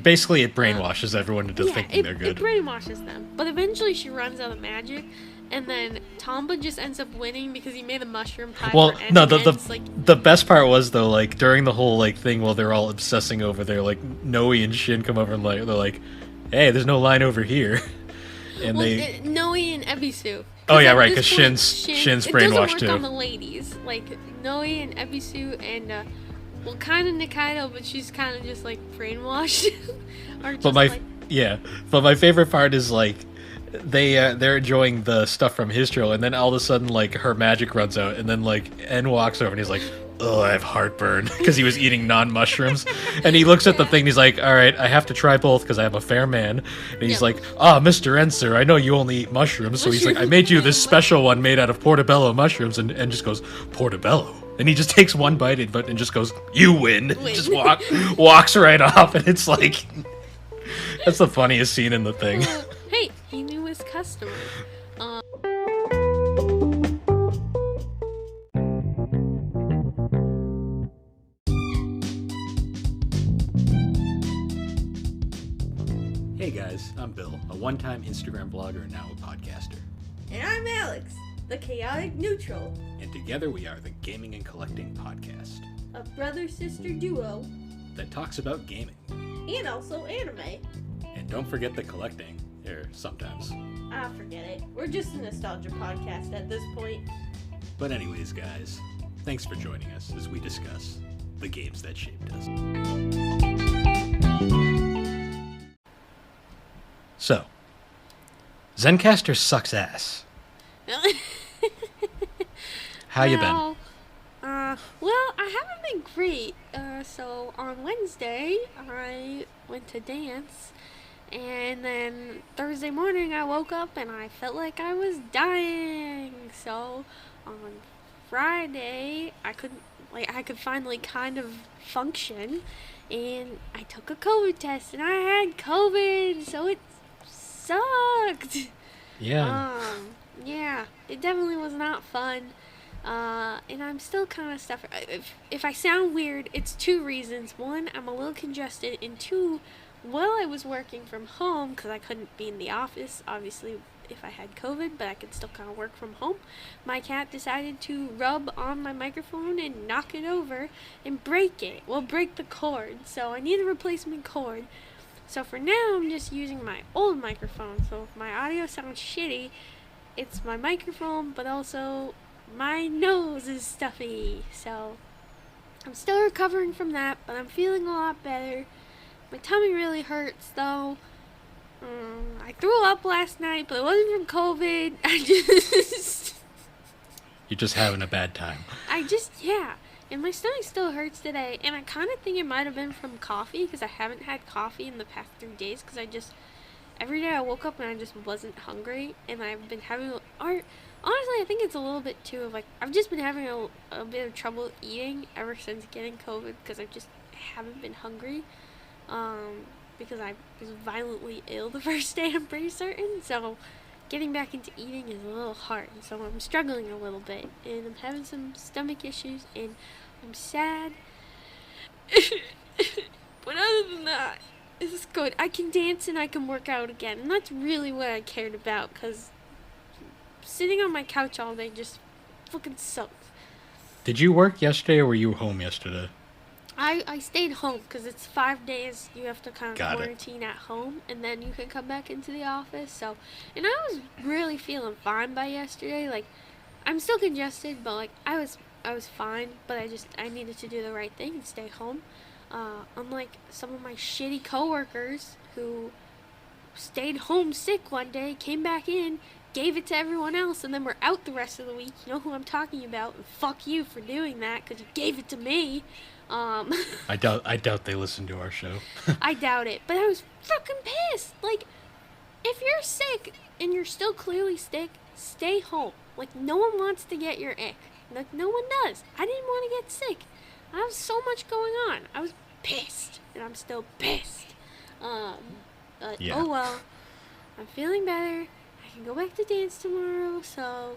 Basically, it brainwashes everyone into thinking they're good. It brainwashes them. But eventually she runs out of magic, and then Tomba just ends up winning because he made a mushroom pie for N. No, like, the best part was, though, like, during the whole, like, thing while they're all obsessing over there, like, Noe and Shin come over and, like, they're like, hey, there's no line over here. And Noe and Ebisu. Oh, yeah, right, because Shin's brainwashed, too. It doesn't work on the ladies. Like, Noe and Ebisu and, well, kind of Nikaido, but she's kind of just, like, brainwashed. But my favorite part is, like, they're enjoying the stuff from his trail, and then all of a sudden, like, her magic runs out, and then, like, En walks over and he's like, oh, I have heartburn, because he was eating non-mushrooms. And he looks at the thing and he's like, all right, I have to try both because I am a fair man. And he's like, Mr. En, sir, I know you only eat mushrooms. So he's like, I made you this special one made out of portobello mushrooms. And just goes, portobello? And he just takes one bite and just goes, you win. Just walks right off. And it's like, that's the funniest scene in the thing. Hey, he knew his customer. Hey guys, I'm Bill, a one-time Instagram blogger and now a podcaster. And I'm Alex, the chaotic neutral. And together we are the Gaming and Collecting Podcast. A brother-sister duo. That talks about gaming. And also anime. And don't forget the collecting. Sometimes. Forget it. We're just a nostalgia podcast at this point. But anyways, guys, thanks for joining us as we discuss the games that shaped us. So, Zencastr sucks ass. How you been? Well, I haven't been great. So on Wednesday, I went to dance, and then Thursday morning I woke up and I felt like I was dying. So on Friday, I could finally kind of function, and I took a COVID test and I had COVID, so it sucked. Yeah. Yeah, it definitely was not fun. And I'm still kind of stuffy. If I sound weird, it's two reasons. One, I'm a little congested, and two, while I was working from home, because I couldn't be in the office, obviously, if I had COVID, but I could still kind of work from home, my cat decided to rub on my microphone and knock it over and break it. Well, break the cord. So I need a replacement cord. So for now, I'm just using my old microphone. So if my audio sounds shitty, it's my microphone, but also my nose is stuffy. So I'm still recovering from that, but I'm feeling a lot better. My tummy really hurts, though. I threw up last night, but it wasn't from COVID. You're just having a bad time. Yeah. And my stomach still hurts today, and I kind of think it might have been from coffee, because I haven't had coffee in the past 3 days, because every day I woke up and I just wasn't hungry, and I've been having, honestly, I think it's a little bit too of, like, I've just been having a bit of trouble eating ever since getting COVID, because I just haven't been hungry, because I was violently ill the first day, I'm pretty certain, so getting back into eating is a little hard, so I'm struggling a little bit, and I'm having some stomach issues, and I'm sad. But other than that, it's good. I can dance and I can work out again, and that's really what I cared about, because sitting on my couch all day just fucking sucks. Did you work yesterday, or were you home yesterday? I stayed home, because it's 5 days you have to kind of quarantine at home, and then you can come back into the office, so, and I was really feeling fine by yesterday, like, I'm still congested, but, like, I was fine, but I needed to do the right thing and stay home. Unlike some of my shitty coworkers who stayed home sick one day, came back in, gave it to everyone else, and then were out the rest of the week. You know who I'm talking about, and fuck you for doing that, because you gave it to me. I doubt they listen to our show. I doubt it, but I was fucking pissed. Like, if you're sick and you're still clearly sick, stay home. Like, no one wants to get your ick. Like, no one does. I didn't want to get sick. I have so much going on. I was pissed, and I'm still pissed. Yeah. Oh well. I'm feeling better. I can go back to dance tomorrow, so...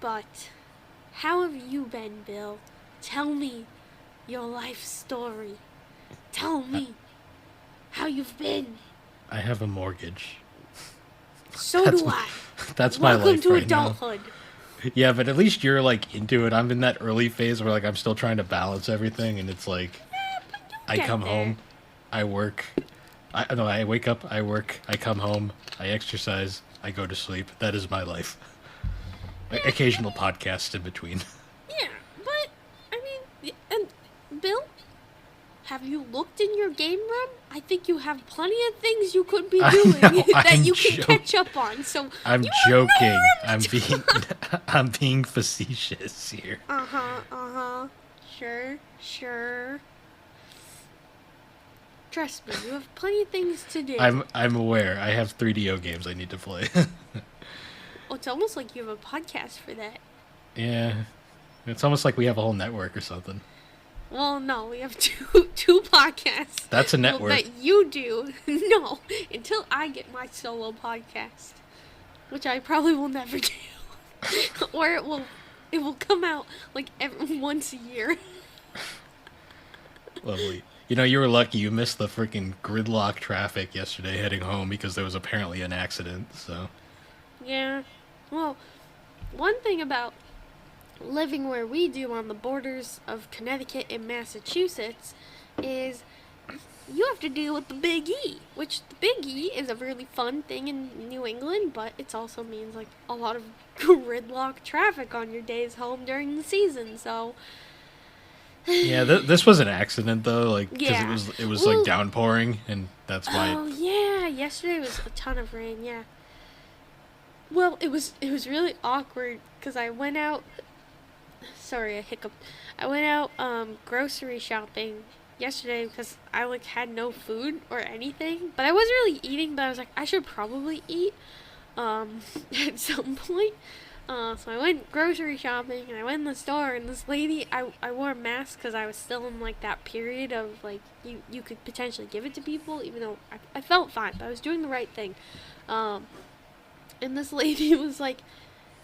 But, how have you been, Bill? Tell me your life story. Tell me how you've been. I have a mortgage. So That's do I. That's my Welcome life to right adulthood. now. Yeah, but at least you're like into it. I'm in that early phase where like I'm still trying to balance everything, and it's like I get come there. home, I work. I wake up, I work, I come home, I exercise, I go to sleep. That is my life. Occasional podcasts in between. Yeah, but I mean, and Bill, have you looked in your game room? I think you have plenty of things you could be I doing know, that I'm you can joking. catch up on. So I'm you have no joking. room to- I'm being facetious here. Sure. Trust me, you have plenty of things to do. I'm aware. I have 3DO games I need to play. Oh, it's almost like you have a podcast for that. Yeah. It's almost like we have a whole network or something. Well, no, we have two podcasts. That's a network. That you do. No, until I get my solo podcast, which I probably will never do, or it will come out like once a year. Lovely. You know, you were lucky you missed the freaking gridlock traffic yesterday heading home because there was apparently an accident, so. Yeah. Well, one thing about living where we do on the borders of Connecticut and Massachusetts is you have to deal with the Big E, which the Big E is a really fun thing in New England, but it also means like a lot of gridlock traffic on your days home during the season, so. Yeah, this was an accident though, like because Yeah. it was Well- like downpouring, and that's why. Oh yeah, yesterday was a ton of rain. Yeah. Well, it was really awkward because I went out. Sorry, I hiccuped. I went out grocery shopping yesterday because I like had no food or anything, but I wasn't really eating. But I was like, I should probably eat at some point. So I went grocery shopping and I went in the store, and this lady, I wore a mask because I was still in like that period of like you could potentially give it to people, even though I felt fine, but I was doing the right thing. And this lady was like,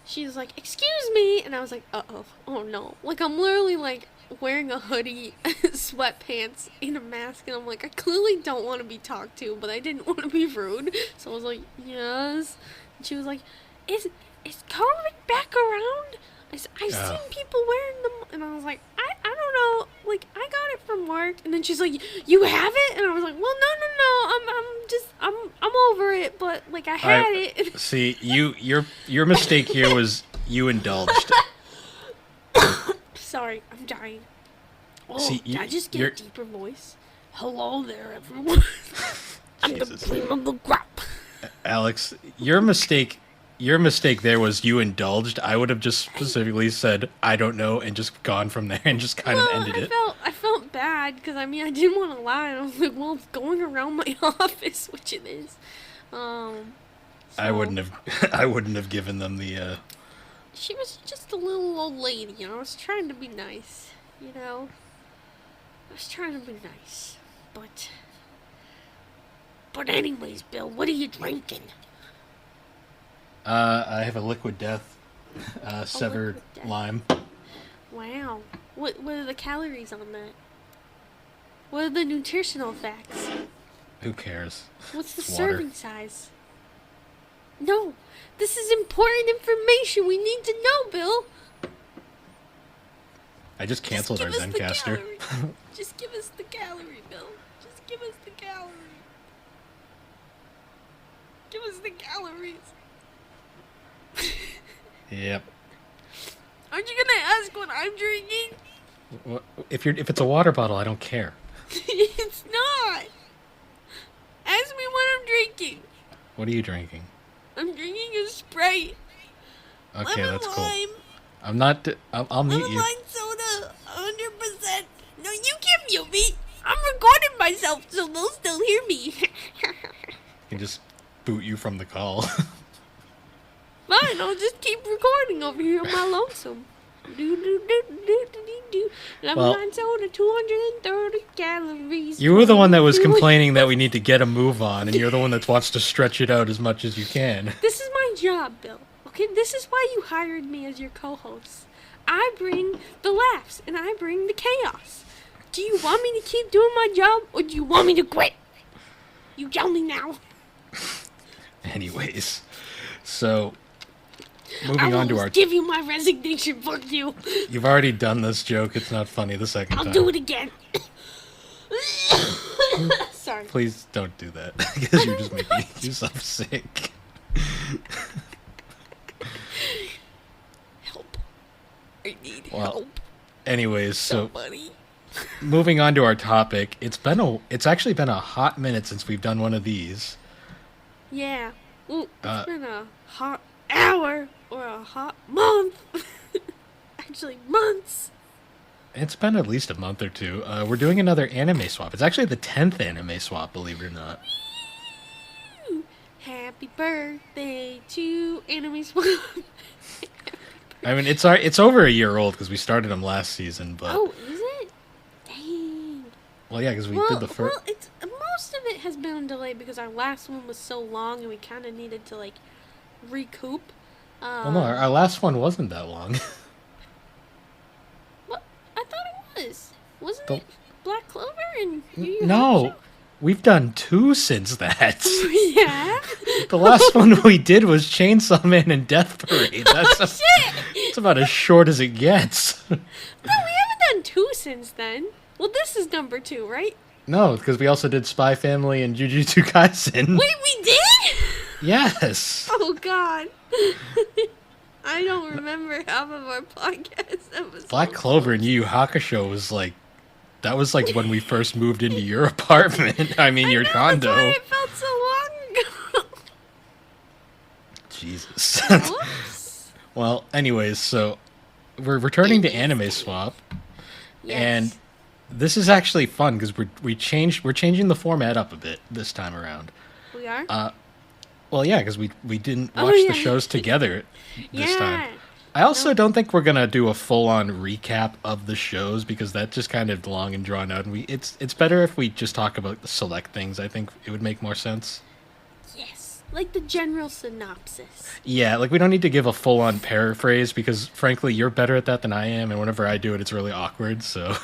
she was like, excuse me, and I was like, oh no, like I'm literally like wearing a hoodie, sweatpants, and a mask, and I'm like, I clearly don't want to be talked to, but I didn't want to be rude, so I was like, yes. And she was like, is COVID back around? I've seen people wearing them, and I was like, I don't know, like I got it from work, and then she's like, you have it, and I was like, well, no, I'm over it, but like I had it. See, your mistake here was you indulged. Sorry, I'm dying. Oh, See, did I just get a deeper voice? Hello there, everyone. I'm the Jesus. cream of the crop. Alex, your mistake there was you indulged. I would have just specifically said I don't know and just gone from there and just kind of ended it. I felt bad because I mean I didn't want to lie. I was like, well, it's going around my office, which it is. I wouldn't have given them the. She was just a little old lady, you know. I was trying to be nice, you know. I was trying to be nice, but anyways, Bill, what are you drinking? I have a liquid death, severed Liquid Death. lime. Wow. What are the calories on that? What are the nutritional facts? Who cares? What's the It's water. serving size? No, this is important information. We need to know, Bill. I just canceled our give us the Zencaster. calorie. Just give us the calorie, Bill. Just give us the calorie. Give us the calories. Yep. Aren't you gonna ask what I'm drinking? If it's a water bottle, I don't care. It's not. Ask me what I'm drinking. What are you drinking? I'm drinking a Sprite. Okay, Lemon that's cool. lime. I'm not. I'll mute Lemon you. lime soda, 100%. No, you can't mute me. I'm recording myself, so they'll still hear me. I can just boot you from the call. Fine, I'll just keep recording over here on my lonesome. Do. Lemon Well- lime soda, 230 calories. You were the one that was complaining that we need to get a move on, and you're the one that wants to stretch it out as much as you can. This is my job, Bill. Okay, this is why you hired me as your co-host. I bring the laughs, and I bring the chaos. Do you want me to keep doing my job, or do you want me to quit? You tell me now. Anyways, so I moving will on to our. give you my resignation. Fuck you. You've already done this joke. It's not funny the second I'll time. do it again. Sorry. Please don't do that because you're just making yourself sick. Help. I need Well, help. anyways, so Somebody. moving on to our topic, it's actually been a hot minute since we've done one of these. Yeah. Well, Uh, it's been a hot hour or a hot month. Actually, months. It's been at least a month or two. We're doing another anime swap. It's actually the 10th anime swap, believe it or not. Woo! Happy birthday to Anime Swap. I mean, it's over a year old because we started them last season, but Oh, is it? Dang. well, yeah, because we Well, did the first. well, it's most of it has been delayed because our last one was so long and we kind of needed to like recoup. Well, no, our last one wasn't that long. What? I thought it was. Wasn't The- it Black Clover and Yu Yu No, we've done two since that. Hakusho? Yeah. The last one we did was Chainsaw Man and Death Parade. That's it's about as short as it gets. No, we haven't done two since then. Well, this is number 2, right? No, because we also did Spy Family and Jujutsu Kaisen. Wait, we did? Yes. Oh, God. I don't remember half of our podcast episodes. Black Clover and Yu Yu Hakusho was like, that was like when we first moved into your apartment. I mean, your condo. That's why it felt so long ago. Jesus. Whoops. Well, anyways, so we're returning to Anime Swap, Yes. and this is actually fun because we're changing the format up a bit this time around. We are? Well, yeah, because we didn't Oh, watch yeah. the shows together this Yeah. time. I also don't think we're gonna do a full on recap of the shows because that's just kind of long and drawn out. And it's better if we just talk about the select things. I think it would make more sense. Yes. Like the general synopsis. Yeah, like we don't need to give a full on paraphrase because frankly, you're better at that than I am, and whenever I do it, it's really awkward. So,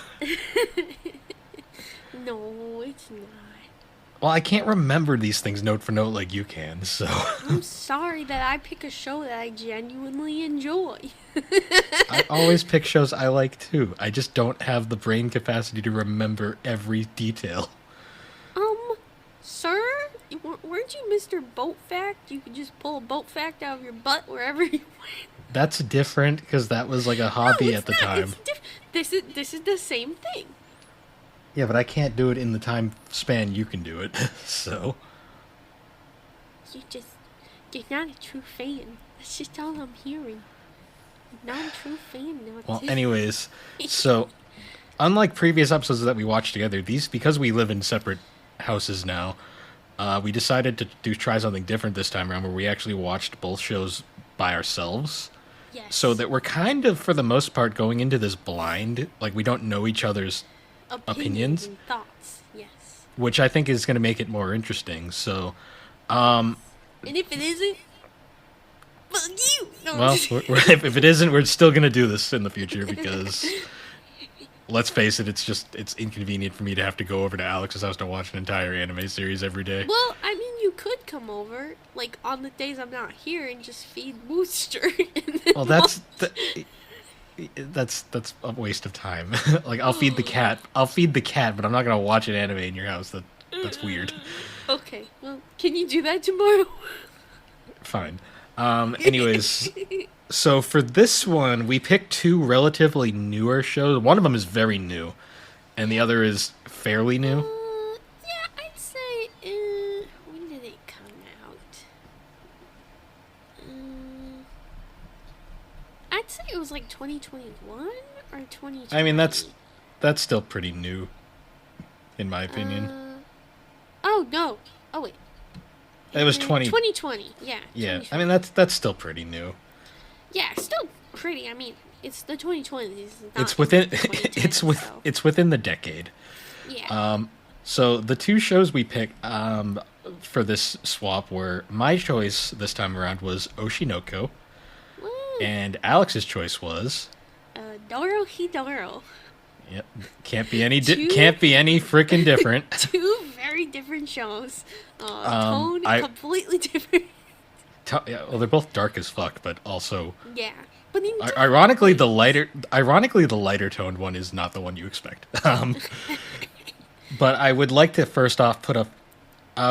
No, it's not. well, I can't remember these things note for note like you can. So, I'm sorry that I pick a show that I genuinely enjoy. I always pick shows I like too. I just don't have the brain capacity to remember every detail. Sir? Weren't you Mr. Boat Fact? You could just pull a boat fact out of your butt wherever you went. That's different because that was like a hobby No, it's at the not. time. This is the same thing. Yeah, but I can't do it in the time span you can do it. So, You're not a true fan. That's just all I'm hearing. You're not a true fan. No, well, anyways, so unlike previous episodes that we watched together, these because we live in separate houses now, we decided to try something different this time around, where we actually watched both shows by ourselves. Yes. So that we're kind of, for the most part, going into this blind, like we don't know each other's opinions. And thoughts. Yes. which I think is going to make it more interesting. So, And if it isn't, fuck you. No, well, if it isn't, we're still going to do this in the future because, let's face it, it's inconvenient for me to have to go over to Alex's house to watch an entire anime series every day. Well, I mean, you could come over, like, on the days I'm not here and just feed Booster. And then Well, that's a waste of time. Like, I'll feed the cat, but I'm not going to watch an anime in your house. That's weird. Okay, well, can you do that tomorrow? Fine. Anyways, so for this one, we picked two relatively newer shows. One of them is very new, and the other is fairly new. Yeah, I'd say, when did it come out? I'd say it was like 2021 or 2020. I mean, that's still pretty new, in my opinion. Oh, no. Oh, wait. It was 2020, yeah. Yeah, 2020. I mean that's still pretty new. Yeah, still pretty. I mean, it's the 2020s. It's within so. it's within the decade. Yeah. So the two shows we picked for this swap were, my choice this time around was Oshi No Ko, Woo. and Alex's choice was Dorohedoro. Yep. Can't be any Two- can't be any freaking different. Two very different shows. Tone completely different. Yeah, well, they're both dark as fuck, but also Yeah, but in different ironically the ways. lighter toned one is not the one you expect. But I would like to first off put up.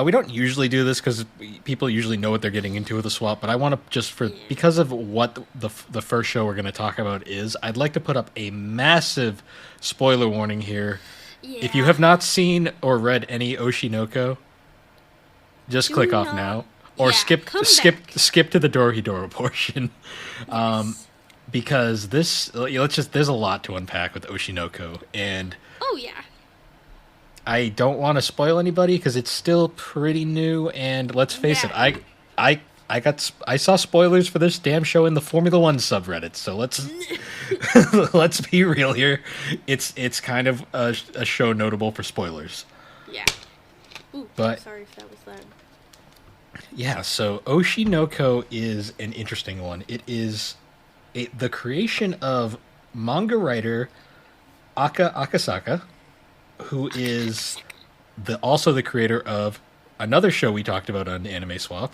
We don't usually do this because people usually know what they're getting into with a swap. But I want to because of what the first show we're going to talk about is. I'd like to put up a massive spoiler warning here. Yeah. If you have not seen or read any Oshi No Ko, just Do click off not- now, or Yeah, come back. skip to the Dorohedoro portion. Yes. Because there's a lot to unpack with Oshi No Ko, and Oh yeah. I don't want to spoil anybody because it's still pretty new. And let's face it, Yeah. I saw spoilers for this damn show in the Formula One subreddit. So let's let's be real here. It's kind of a show notable for spoilers. Yeah. Ooh, But- sorry if that was loud. Yeah. So Oshi No Ko is an interesting one. It is the creation of manga writer Aka Akasaka, who is also the creator of another show we talked about on Anime Swap,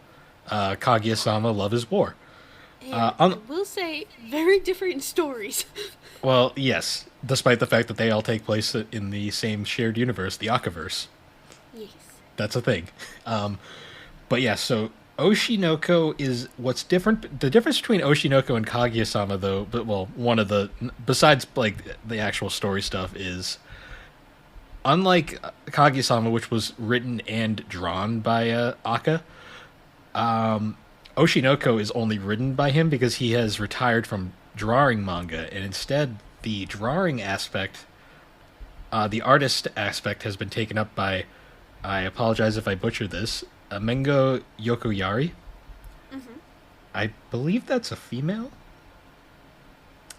Kaguya-sama Love is War. And on- I will say, very different stories. Well, yes, despite the fact that they all take place in the same shared universe, the Akaverse. Yes. That's a thing. But yeah, so Oshi No Ko is what's different. The difference between Oshi No Ko and Kaguya-sama, though, one of the, besides like the actual story stuff, is unlike Kaguya-sama, which was written and drawn by Aka, Oshi No Ko is only written by him because he has retired from drawing manga, and instead the drawing aspect, the artist aspect, has been taken up by, I apologize if I butcher this, Mengo Yokoyari. Mm-hmm. I believe that's a female.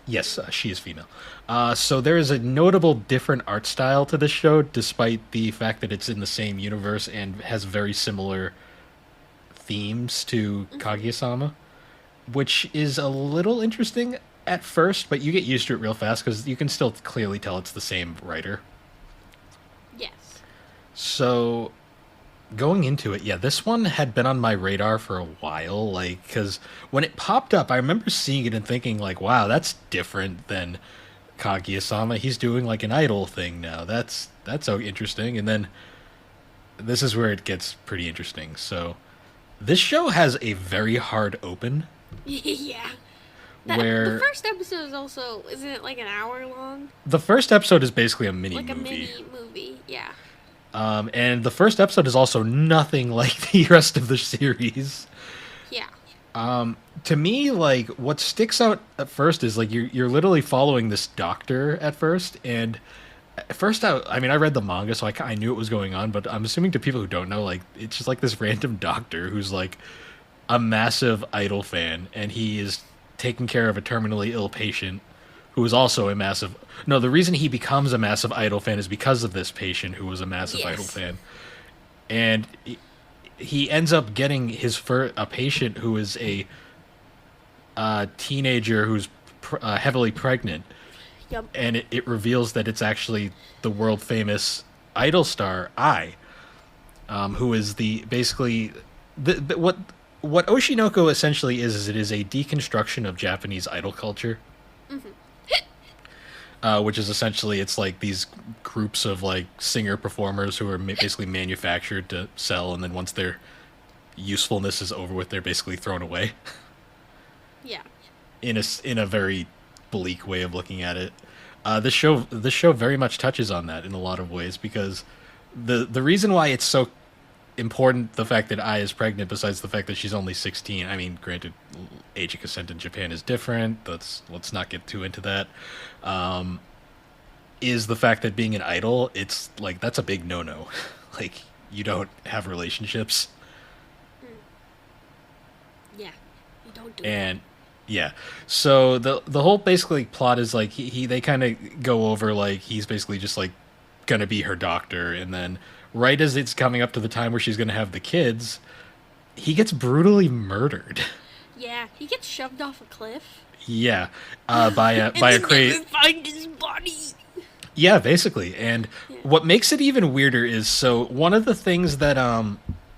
Yes, she is female. So there is a notable different art style to this show, despite the fact that it's in the same universe and has very similar themes to Kaguya-sama, which is a little interesting at first, but you get used to it real fast because you can still clearly tell it's the same writer. Yes. So, going into it, yeah, this one had been on my radar for a while, like, because when it popped up, I remember seeing it and thinking, like, wow, that's different than Kaguya-sama. He's doing, like, an idol thing now. That's so interesting. And then this is where it gets pretty interesting. So, this show has a very hard open, Yeah. where The first episode is also, isn't it like an hour long? the first episode is basically a mini Like a movie. mini movie, yeah. And the first episode is also nothing like the rest of the series. Yeah. To me, like, what sticks out at first is, like, you're literally following this doctor at first, and at first, I mean, I read the manga, so I knew it was going on, but I'm assuming to people who don't know, like, it's just, like, this random doctor who's, like, a massive Idol fan, and he is taking care of a terminally ill patient who is also a massive... No, the reason he becomes a massive Idol fan is because of this patient who was a massive Yes. Idol fan. And he ends up getting a patient who is a teenager who's heavily pregnant, Yep. and it reveals that it's actually the world famous Idol star who is what Oshi No Ko essentially is it is a deconstruction of Japanese idol culture. Which is essentially, it's like these groups of like singer performers who are basically manufactured to sell, and then once their usefulness is over with, they're basically thrown away. Yeah. In a very bleak way of looking at it. This show very much touches on that in a lot of ways, because the reason why it's so important, the fact that Ai is pregnant, besides the fact that she's only 16. I mean, granted, age of consent in Japan is different. Let's not get too into that. Is the fact that being an idol, it's like that's a big no-no. Like, you don't have relationships. Yeah. You don't do And yeah, so the whole basically plot is like they kind of go over like he's basically just like gonna be her doctor, and then right as it's coming up to the time where she's gonna have the kids, he gets brutally murdered. that. Yeah. He gets shoved off a cliff. Yeah, by a And they crazy never find his body. Yeah, basically. And Yeah. what makes it even weirder is, so one of the things that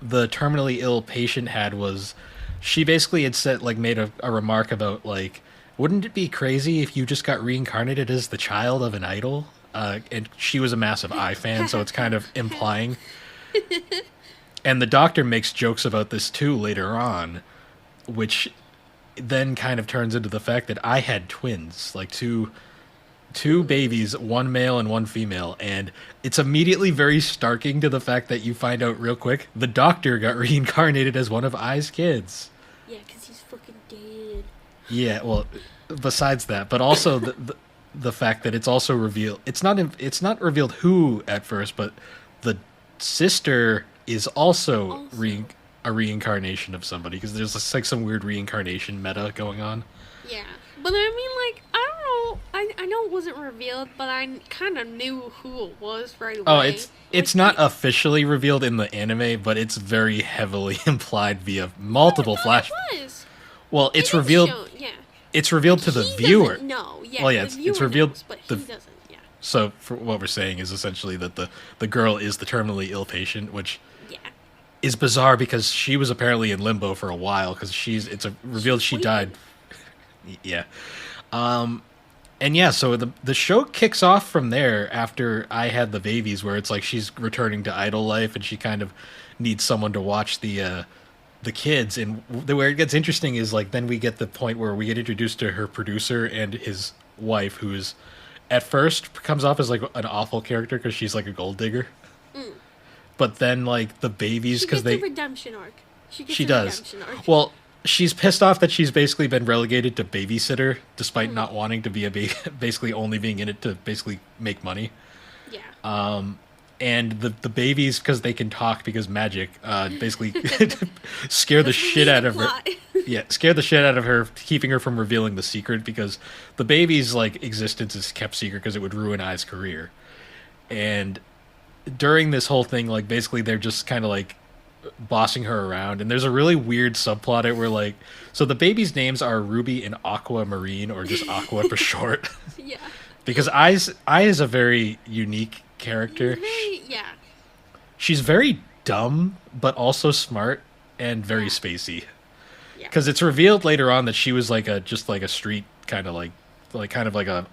the terminally ill patient had was, she basically had said, like, made a remark about, like, wouldn't it be crazy if you just got reincarnated as the child of an idol? And she was a massive I fan, so it's kind of implying. And the doctor makes jokes about this too later on, which then kind of turns into the fact that I had twins, like two babies, one male and one female, and it's immediately very starking to the fact that you find out real quick the doctor got reincarnated as one of I's kids. Yeah, because he's fucking dead. Yeah, well, besides that, but also the fact that it's also revealed, it's not revealed who at first, but the sister is also a reincarnation of somebody, because there's just, like, some weird reincarnation meta going on. Yeah. But I mean, like, I don't know. I know it wasn't revealed, but I kind of knew who it was right away. Oh, it's not officially revealed in the anime, but it's very heavily implied via multiple flash. It was. Well, it's It is revealed. shown, yeah. It's revealed to the He viewer. doesn't know. Yeah. Well, yeah, the it's viewer revealed knows, but the- he doesn't. Yeah. So, for what we're saying is essentially that the girl is the terminally ill patient, which Yeah. is bizarre because she was apparently in limbo for a while, because revealed she died. Yeah. And yeah, so the show kicks off from there after I had the babies, where it's like she's returning to idol life and she kind of needs someone to watch the kids. And where it gets interesting is, like, then we get the point where we get introduced to her producer and his wife, who's at first comes off as, like, an awful character because she's like a gold digger. But then, like, the babies, She because gets they a redemption arc. she does. Redemption arc. Well, she's pissed off that she's basically been relegated to babysitter, despite not wanting to be basically only being in it to basically make money. Yeah. And the babies, because they can talk because magic, basically scare the shit out of her. Plot. Yeah, scare the shit out of her, keeping her from revealing the secret, because the baby's, like, existence is kept secret because it would ruin Ai's career. And during this whole thing, like, basically they're just kind of, like, bossing her around, and there's a really weird subplot where, like, so the babies' names are Ruby and Aquamarine, or just Aqua for short. Yeah. Because Ai is a very unique character. Yeah. She's very dumb, but also smart and very spacey. Yeah. Because it's revealed later on that she was like a street kind of like a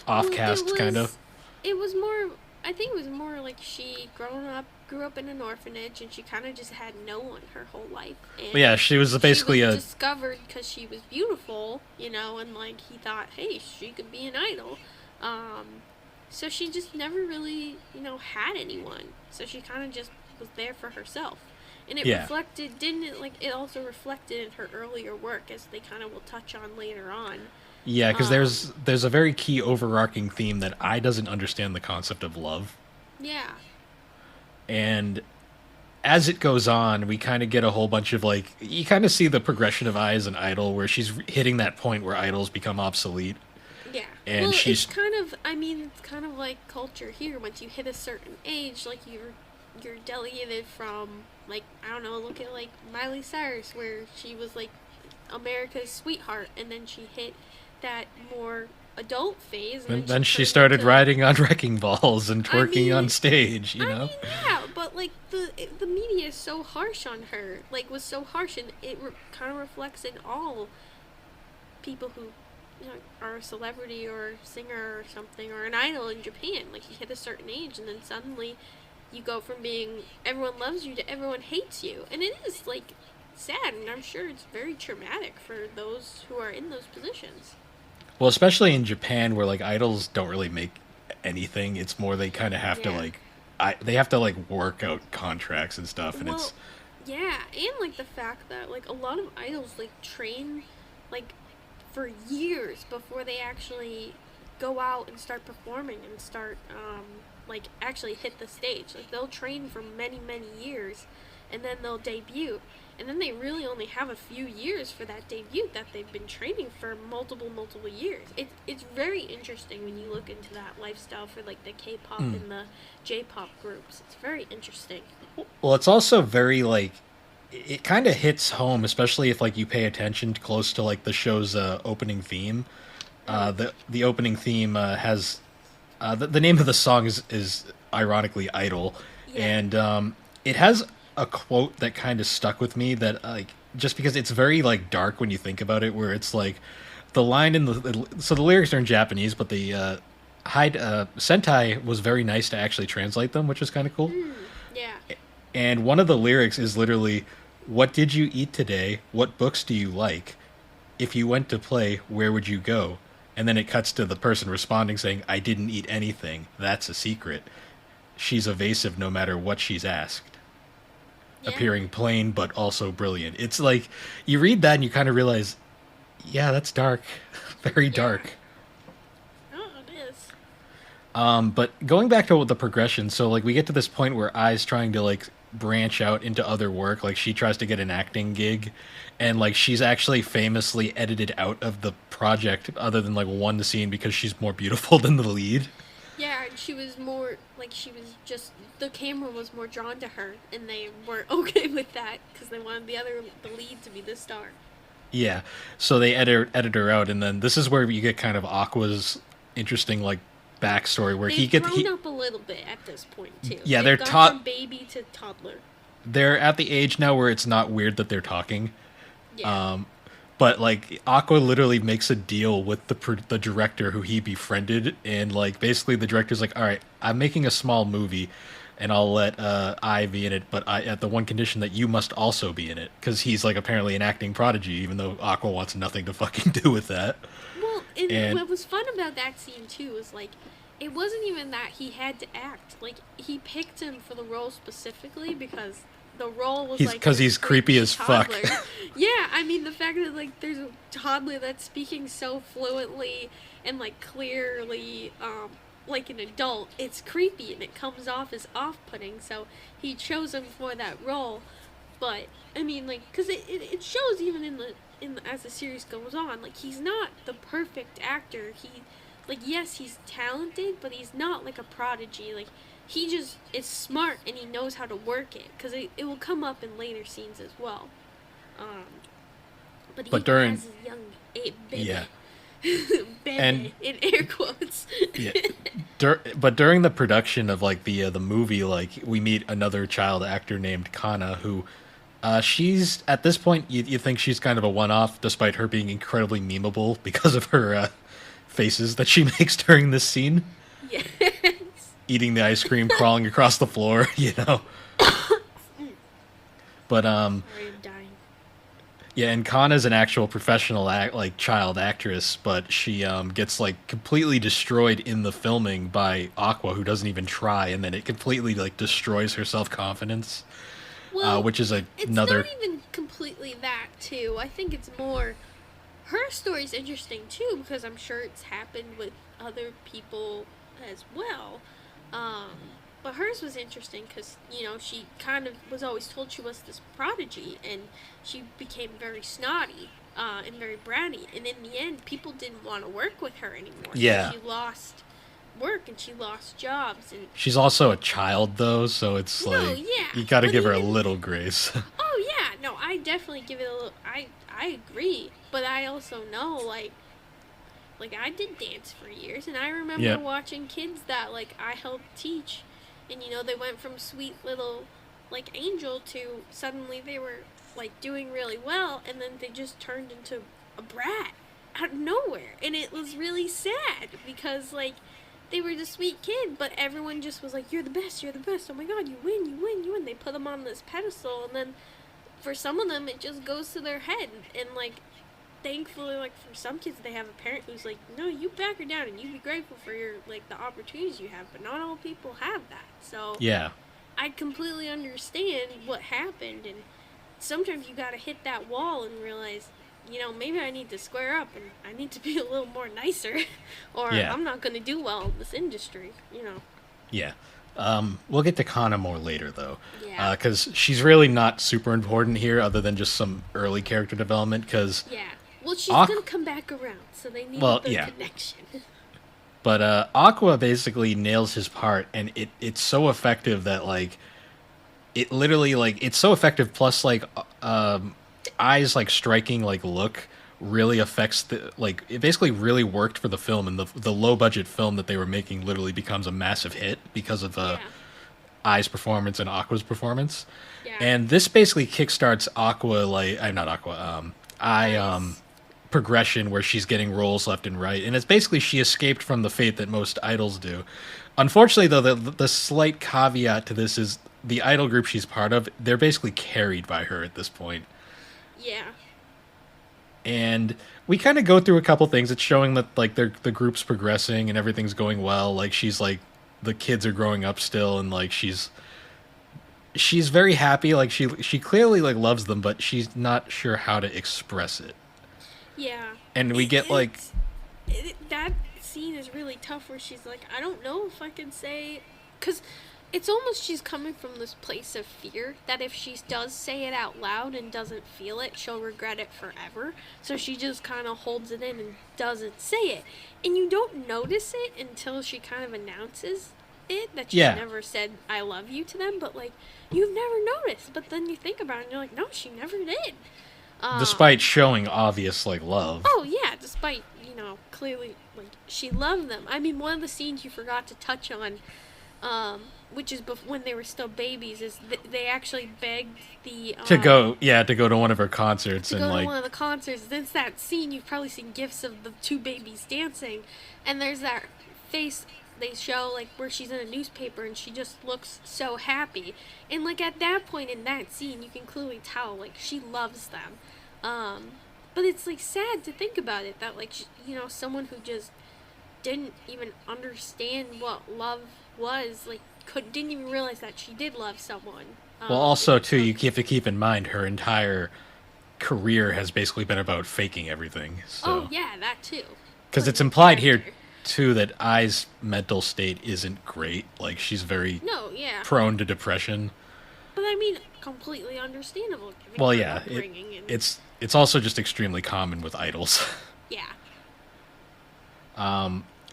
offcast kind of. It was more. I think it was more like she grew up in an orphanage, and she kind of just had no one her whole life. And Yeah, she was basically she was discovered because she was beautiful, you know, and, like, he thought, hey, she could be an idol. So she just never really, you know, had anyone. So she kind of just was there for herself. And it reflected, didn't it, like, it also reflected in her earlier work, as they kind of will touch on later on. Yeah, because there's a very key overarching theme that I doesn't understand the concept of love. Yeah. And as it goes on, we kind of get a whole bunch of, like, you kind of see the progression of Ai as an idol, where she's hitting that point where idols become obsolete. Yeah. And well, she's it's kind of like culture here. Once you hit a certain age, like, you're delegated from, like, I don't know, look at, like, Miley Cyrus, where she was, like, America's sweetheart, and then she hit that more adult phase, and then she turned started into- riding on wrecking balls and twerking on stage, you know? yeah, but, like, the media is so harsh on her, like, was so harsh, and it kind of reflects in all people who, you know, are a celebrity or a singer or something, or an idol in Japan. Like, you hit a certain age, and then suddenly you go from being everyone loves you to everyone hates you. And it is, like, sad, and I'm sure it's very traumatic for those who are in those positions. Well, especially in Japan, where, like, idols don't really make anything. It's more they kind of have to, like, they have to, like, work out contracts and stuff, and it's... Yeah, and, like, the fact that, like, a lot of idols, like, train, like, for years before they actually go out and start performing and start, like, actually hit the stage. Like, they'll train for many, many years, and then they'll debut. And then they really only have a few years for that debut that they've been training for multiple years. It's very interesting when you look into that lifestyle for, like, the K-pop and the J-pop groups. It's very interesting. Well, it's also very, like, it kind of hits home, especially if, like, you pay attention close to, like, the show's opening theme. The opening theme has The name of the song is ironically "Idol," Yeah. and it has a quote that kind of stuck with me. That just because it's very like dark when you think about it, where it's like the line in so the lyrics are in Japanese, but the Sentai was very nice to actually translate them, which is kind of cool. Yeah. And one of the lyrics is literally, "What did you eat today? What books do you like? If you went to play, where would you go?" And then it cuts to the person responding saying, "I didn't eat anything. That's a secret. She's evasive no matter what she's asked." Yeah. Appearing plain but also brilliant. It's like you read that and you kind of realize, yeah, that's dark. Very dark. Oh, it is. But going back to the progression, so like we get to this point where Ai's trying to like branch out into other work, like she tries to get an acting gig, and like she's actually famously edited out of the project other than like one scene because she's more beautiful than the lead. Yeah, and she was more like she was just the camera was more drawn to her, and they were okay with that because they wanted the lead to be the star. Yeah, so they edit her out, and then this is where you get kind of Aqua's interesting like backstory where They've grown up a little bit at this point too. Yeah, They've they're gone from baby to toddler. They're at the age now where it's not weird that they're talking. Yeah. But like Aqua literally makes a deal with the director who he befriended, and like basically the director's like, "All right, I'm making a small movie, and I'll let I be in it, but at the one condition that you must also be in it," because he's like apparently an acting prodigy, even though Aqua wants nothing to fucking do with that. Well, and what was fun about that scene too was like, it wasn't even that he had to act. Like he picked him for the role specifically because the role was because he's creepy as fuck. Yeah, I mean the fact that like there's a toddler that's speaking so fluently and like clearly like an adult, it's creepy and it comes off as off-putting. So he chose him for that role. But I mean, like, because it shows even in the as the series goes on, like he's not the perfect actor. He like yes he's talented, but he's not like a prodigy. Like he just is smart and he knows how to work it because it will come up in later scenes as well. But during has a young baby. Yeah. Baby, And- in air quotes. Yeah. But during the production of like the movie, like we meet another child actor named Kana who she's at this point you think she's kind of a one-off despite her being incredibly memeable because of her faces that she makes during this scene. Yes. Eating the ice cream, crawling across the floor, you know. But Sorry, I'm dying. yeah, and Kana's an actual professional like child actress, but she gets like completely destroyed in the filming by Aqua, who doesn't even try, and then it completely like destroys her self-confidence. Well, Which is it's another. not even completely that too. I think it's more her story's interesting too because I'm sure it's happened with other people as well. But hers was interesting because you know she kind of was always told she was this prodigy, and she became very snotty and very bratty. And in the end, people didn't want to work with her anymore. Yeah. So she lost work and she lost jobs and She's also a child though, so it's No, like yeah, you got to but give her a even- little grace. Oh yeah, no, I definitely give it a little. I agree, but I also know like I did dance for years, and I remember Yeah. watching kids that like I helped teach, and you know they went from sweet little like angel to suddenly they were like doing really well, and then they just turned into a brat out of nowhere, and it was really sad because like. They were the sweet kid, but everyone just was like, you're the best, oh my god, you win, you win, you win. They put them on this pedestal, and then for some of them, it just goes to their head. And, like, thankfully, like, for some kids, they have a parent who's like, no, you back her down, and you be grateful for your, like, the opportunities you have. But not all people have that. So, Yeah. I completely understand what happened, and sometimes you gotta hit that wall and realize, you know, maybe I need to square up and I need to be a little more nicer or Yeah. I'm not going to do well in this industry, you know. Yeah. We'll get to Kana more later, though. Yeah. Because she's really not super important here other than just some early character development, because... Yeah. Well, she's Aqu- going to come back around, so they need Well, the yeah. connection. But Aqua basically nails his part, and it's so effective that, like... It literally, like... It's so effective, plus, like... Ai's, like, striking, like, look really affects the, like, it basically really worked for the film, and the low budget film that they were making literally becomes a massive hit because of Yeah. Ai's performance and Aqua's performance. Yeah. And this basically kickstarts Aqua, like, I'm not Aqua, I Nice. progression where she's getting roles left and right, and it's basically she escaped from the fate that most idols do. Unfortunately, though, the slight caveat to this is the idol group she's part of, they're basically carried by her at this point. Yeah. And we kind of go through a couple things. It's showing that like the group's progressing and everything's going well. Like she's like the kids are growing up still, and like she's very happy. Like she clearly like loves them, but she's not sure how to express it. Yeah. And we get like That scene is really tough where she's like, I don't know if I can say, because it's almost she's coming from this place of fear that if she does say it out loud and doesn't feel it, she'll regret it forever. So she just kind of holds it in and doesn't say it. And you don't notice it until she kind of announces it, that she Yeah. never said I love you to them, but like you've never noticed. But then you think about it and you're like, no, she never did. despite showing obvious like love. Oh yeah, despite, clearly like she loved them. I mean, one of the scenes you forgot to touch on, which is when they were still babies, is they actually begged the To go to one of her concerts to and go to like one of the concerts. Since that scene, you've probably seen gifs of the two babies dancing, and there's that face they show like where she's in a newspaper and she just looks so happy. And like at that point in that scene, you can clearly tell like she loves them. But it's like sad to think about it that like someone who just didn't even understand what love was, like didn't even realize that she did love someone. well, also too, you have to keep in mind her entire career has basically been about faking everything. So. Oh yeah, that too. Because Like it's the implied here character. too that Ai's mental state isn't great. Like she's very No, yeah. prone to depression. But I mean, completely understandable. Given Well, her yeah, upbringing and, it's also just extremely common with idols. yeah.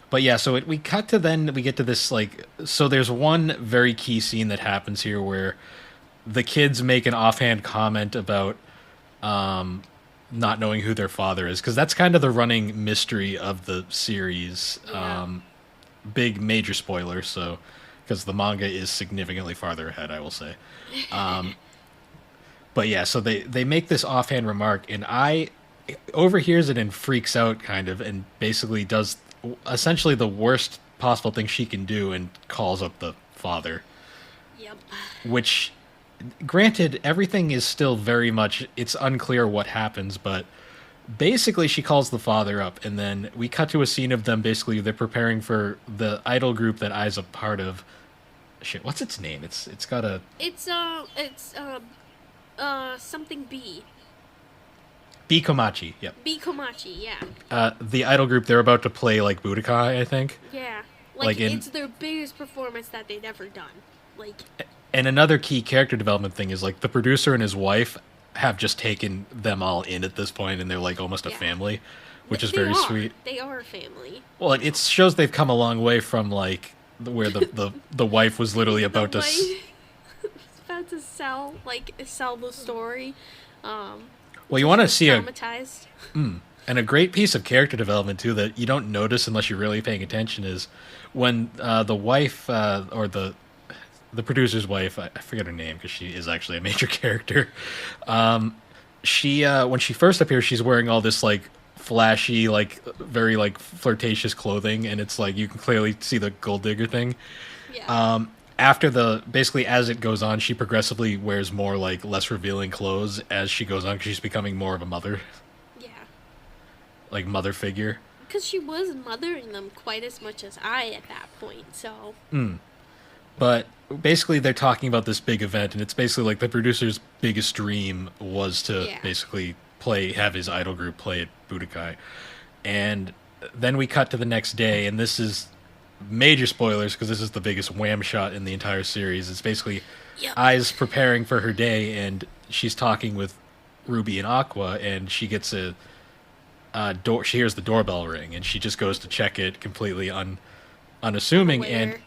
But yeah, so we cut to then we get to this like, so there's one very key scene that happens here where the kids make an offhand comment about not knowing who their father is, because that's kind of the running mystery of the series. Yeah. Big major spoiler, so because the manga is significantly farther ahead, I will say. But yeah, so they make this offhand remark, and I overhears it and freaks out kind of, and basically does essentially the worst possible thing she can do and calls up the father. Yep. Which, granted, everything is still very much, it's unclear what happens, but basically she calls the father up, and then we cut to a scene of them basically, they're preparing for the idol group that Ai's a part of. Shit, what's its name? It's got a... It's something B. B Komachi, yep. B Komachi, yeah. The idol group, they're about to play like Budokai, I think. Yeah. Like in- it's their biggest performance that they've ever done. Like, And another key character development thing is like the producer and his wife have just taken them all in at this point, and they're like almost a Yeah. family, which is they very are. sweet. They are a family. Well, it shows they've come a long way from like where the wife was literally about to. About to sell the story. Well, you want to see traumatized. and a great piece of character development too that you don't notice unless you're really paying attention is when the wife or the producer's wife, I forget her name because she is actually a major character. She when she first appears, she's wearing all this like flashy, like very like flirtatious clothing, and it's like you can clearly see the gold digger thing. Yeah. After basically as it goes on, she progressively wears more like less revealing clothes as she goes on because she's becoming more of a mother, Yeah. like mother figure. Because she was mothering them quite as much as I at that point, so. But basically, they're talking about this big event, and it's basically like the producer's biggest dream was to Yeah. basically have his idol group play at Budokai. And then we cut to the next day, and this is major spoilers because this is the biggest wham shot in the entire series. It's basically Yep. Ai's preparing for her day, and she's talking with Ruby and Aqua, and she gets she hears the doorbell ring, and she just goes to check it completely unassuming, and Aware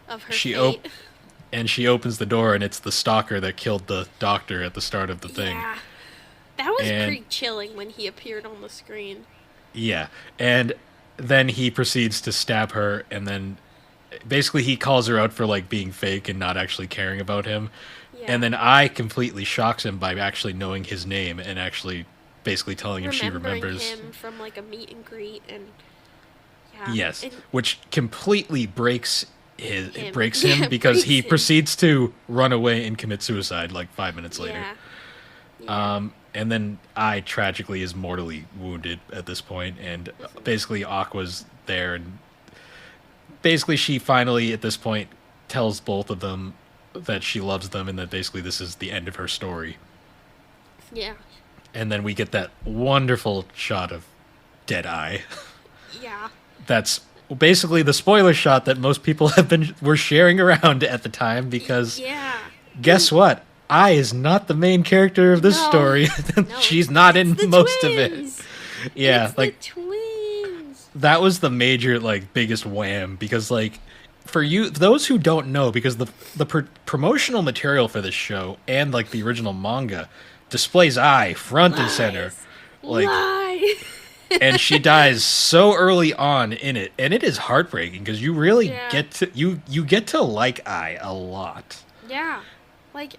of her she fate. and she opens the door, and it's the stalker that killed the doctor at the start of the thing. Yeah. That was And pretty chilling when he appeared on the screen. yeah, and then he proceeds to stab her, and then basically he calls her out for like being fake and not actually caring about him. Yeah. And then I completely shocks him by actually knowing his name and actually basically telling him she remembers him from like a meet and greet, and yes, and which completely breaks him. him because Breaks he him. proceeds to run away and commit suicide like 5 minutes later. Yeah. And then I tragically is mortally wounded at this point, and basically Aqua's there, and basically she finally at this point tells both of them that she loves them and that basically this is the end of her story. Yeah. And then we get that wonderful shot of Deadeye. Yeah. That's basically the spoiler shot that most people were sharing around at the time, because Yeah. guess what? I is not the main character of this No. story. No, She's not in the most twins. of it. Yeah, It's like the twins. that was the major like biggest wham, because like for those who don't know, because the promotional material for this show and like the original manga displays I front and center, like, Lie. and she dies so early on in it, and it is heartbreaking because you really Yeah. get to you get to like I a lot. Yeah. Like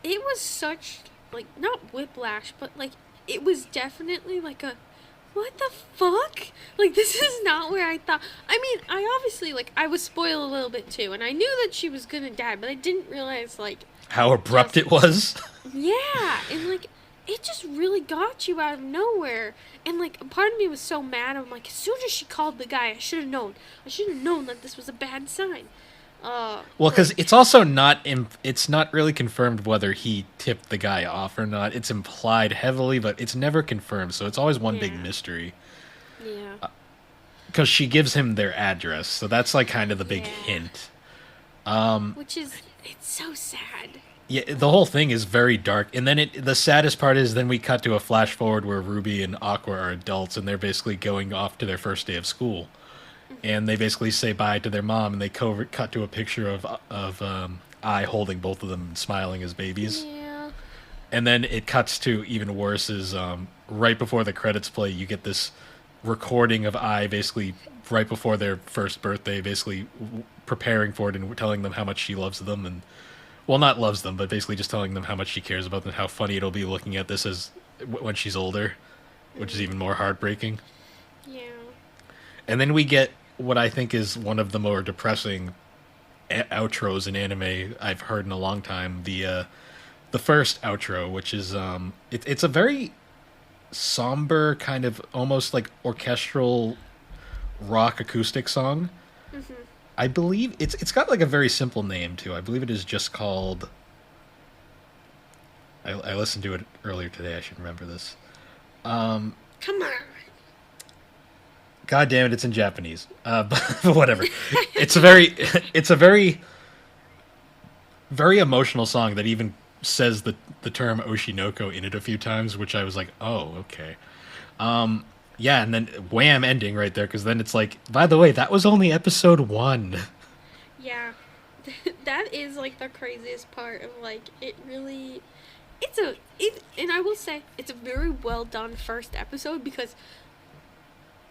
it was such like not whiplash, but like it was definitely like a what the fuck? Like this is not where I thought. I mean, I obviously like I was spoiled a little bit too, and I knew that she was gonna die, but I didn't realize like How abrupt it was. yeah, and like it just really got you out of nowhere. And like a part of me was so mad. I'm like, as soon as she called the guy, I should have known. I should have known that this was a bad sign. Well, because it's also it's not really confirmed whether he tipped the guy off or not. It's implied heavily, but it's never confirmed, so it's always one big Yeah. mystery. Yeah. Because she gives him their address, so that's like kind of the big Yeah. hint. Which is it's so sad. Yeah, the whole thing is very dark, and then the saddest part is then we cut to a flash forward where Ruby and Aqua are adults, and they're basically going off to their first day of school. And they basically say bye to their mom, and they cut to a picture of I holding both of them and smiling as babies. Yeah. And then it cuts to even worse is right before the credits play, you get this recording of I basically right before their first birthday, basically preparing for it and telling them how much she loves them, and well, not loves them, but basically just telling them how much she cares about them, how funny it'll be looking at this as when she's older, which is even more heartbreaking. Yeah. And then we get what I think is one of the more depressing outros in anime I've heard in a long time. The first outro, which is it's a very somber kind of almost like orchestral rock acoustic song. Mm-hmm. I believe it's got like a very simple name too. I believe it is just called. I listened to it earlier today. I should remember this. Come on. God damn it! It's in Japanese. But whatever. It's a very emotional song that even says the term Oshi No Ko in it a few times, which I was like, oh, okay. Yeah, and then wham, ending right there, because then it's like, by the way, that was only episode 1. Yeah. That is like the craziest part of like it really and I will say it's a very well done first episode because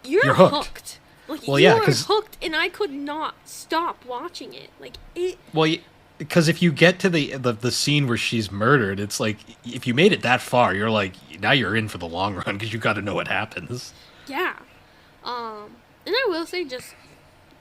you're hooked. Like Well, you yeah, are 'cause- hooked, and I could not stop watching it. Like it. Well, because if you get to the scene where she's murdered, it's like if you made it that far, you're like now you're in for the long run because you got to know what happens. Yeah. And I will say, just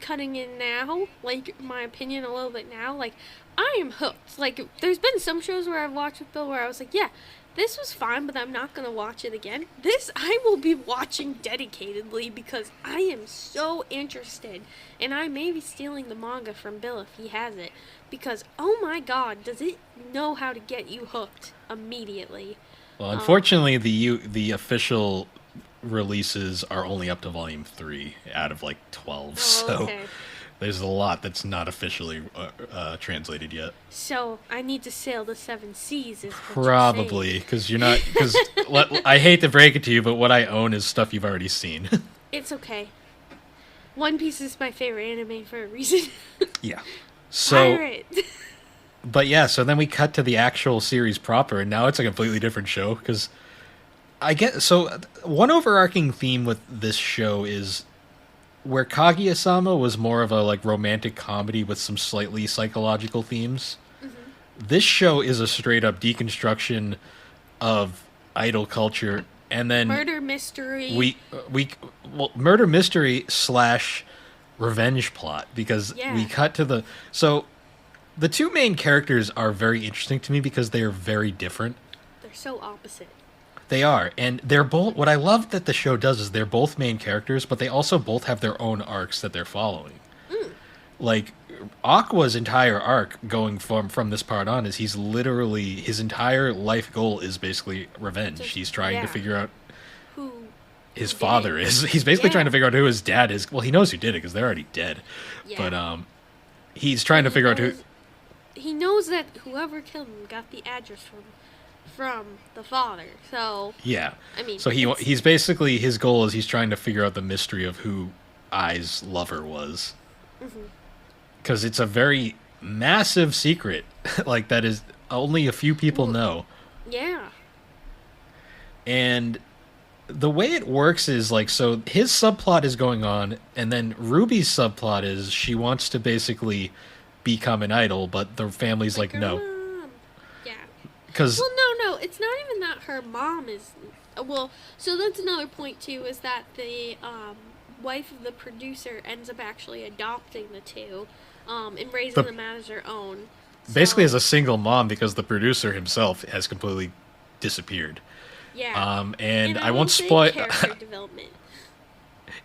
cutting in now, like my opinion a little bit now, like I am hooked. Like there's been some shows where I've watched with Bill where I was like, yeah, this was fine, but I'm not gonna watch it again. This I will be watching dedicatedly because I am so interested, and I may be stealing the manga from Bill if he has it, because oh my god, does it know how to get you hooked immediately? Well, unfortunately, the official releases are only up to volume 3 out of like 12, so Okay. there's a lot that's not officially translated yet. So I need to sail the 7 seas. Is what you're saying. Probably, because you're not. Because I hate to break it to you, but what I own is stuff you've already seen. It's okay. One Piece is my favorite anime for a reason. Yeah. So Pirate. But yeah, so then we cut to the actual series proper, and now it's a completely different show. Because I get so one overarching theme with this show is where Kaguya-sama was more of a like romantic comedy with some slightly psychological themes. This show is a straight up deconstruction of idol culture, and then Murder mystery. murder mystery slash revenge plot, because Yeah. we cut to the two main characters are very interesting to me because they are very different. They're so opposite. They are, and they're both. What I love that the show does is they're both main characters, but they also both have their own arcs that they're following. Like Aqua's entire arc going from this part on is he's literally his entire life goal is basically revenge. He's trying to Yeah. figure out Who his did father it. is. He's basically Yeah. trying to figure out who his dad is. Well, he knows who did it because they're already dead. Yeah. But he's trying to figure out who. He knows that whoever killed him got the address from the father. So Yeah. I mean, So he's basically his goal is he's trying to figure out the mystery of who Ai's lover was. Because it's a very massive secret, like that is only a few people know. Yeah. And the way it works is like, so his subplot is going on, and then Ruby's subplot is she wants to basically become an idol, but the family's like her no. mom. Yeah. Because Well, no, it's not even that her mom is. Well, so that's another point too, is that the wife of the producer ends up actually adopting the two, and raising them as her own. basically as So, a single mom, because the producer himself has completely disappeared. yeah. And I will won't say spoil. character development.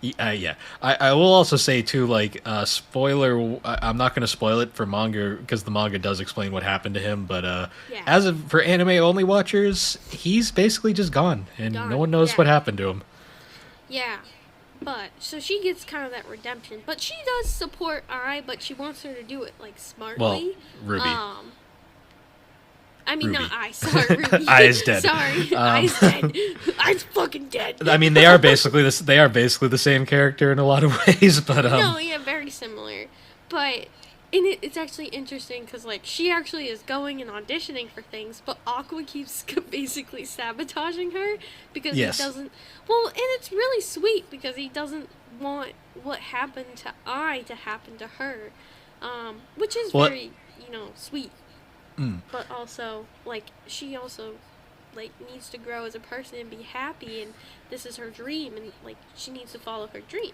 Yeah. I will also say too, like, spoiler. I'm not going to spoil it for manga because the manga does explain what happened to him. But Yeah. as of for anime only watchers, he's basically just gone, and no one knows what happened to him. Yeah. But so she gets kind of that redemption, but she does support Ai, but she wants her to do it like smartly. Ruby. I mean, Ruby. not I. Sorry, Ruby. Ai is dead. Sorry, Ai's dead. Ai's fucking dead. I mean, they are basically this. They are basically the same character in a lot of ways, but No, yeah, very similar. But it's actually interesting because like she actually is going and auditioning for things, but Aqua keeps basically sabotaging her because Yes. he doesn't. Well, and it's really sweet because he doesn't want what happened to Ai to happen to her, which is Well, very sweet. But also like she also like needs to grow as a person and be happy, and this is her dream, and like she needs to follow her dream.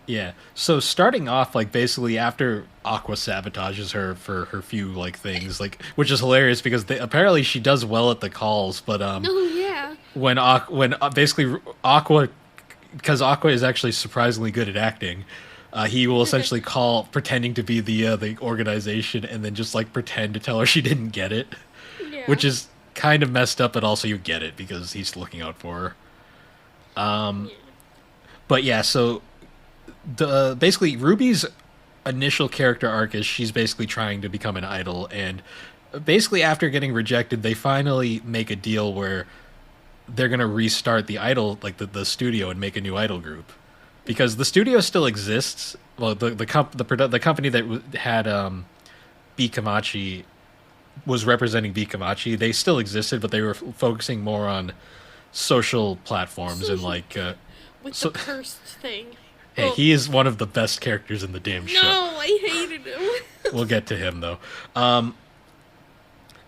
yeah. So starting off, like basically after Aqua sabotages her for her few like things, like which is hilarious because apparently she does well at the calls, but No, yeah. when basically Aqua, because Aqua is actually surprisingly good at acting, he will essentially call pretending to be the organization and then just like pretend to tell her she didn't get it, Yeah. which is kind of messed up, but also you get it because he's looking out for her. But yeah, so basically Ruby's initial character arc is she's basically trying to become an idol, and basically after getting rejected, they finally make a deal where they're gonna restart the idol, like the studio, and make a new idol group, because the studio still exists. Well, the company that had Bikamachi was representing Bikamachi. They still existed, but they were focusing more on social platforms and like. With so- the cursed thing. Hey, Well, he is one of the best characters in the damn show. No, I hated him. We'll get to him though.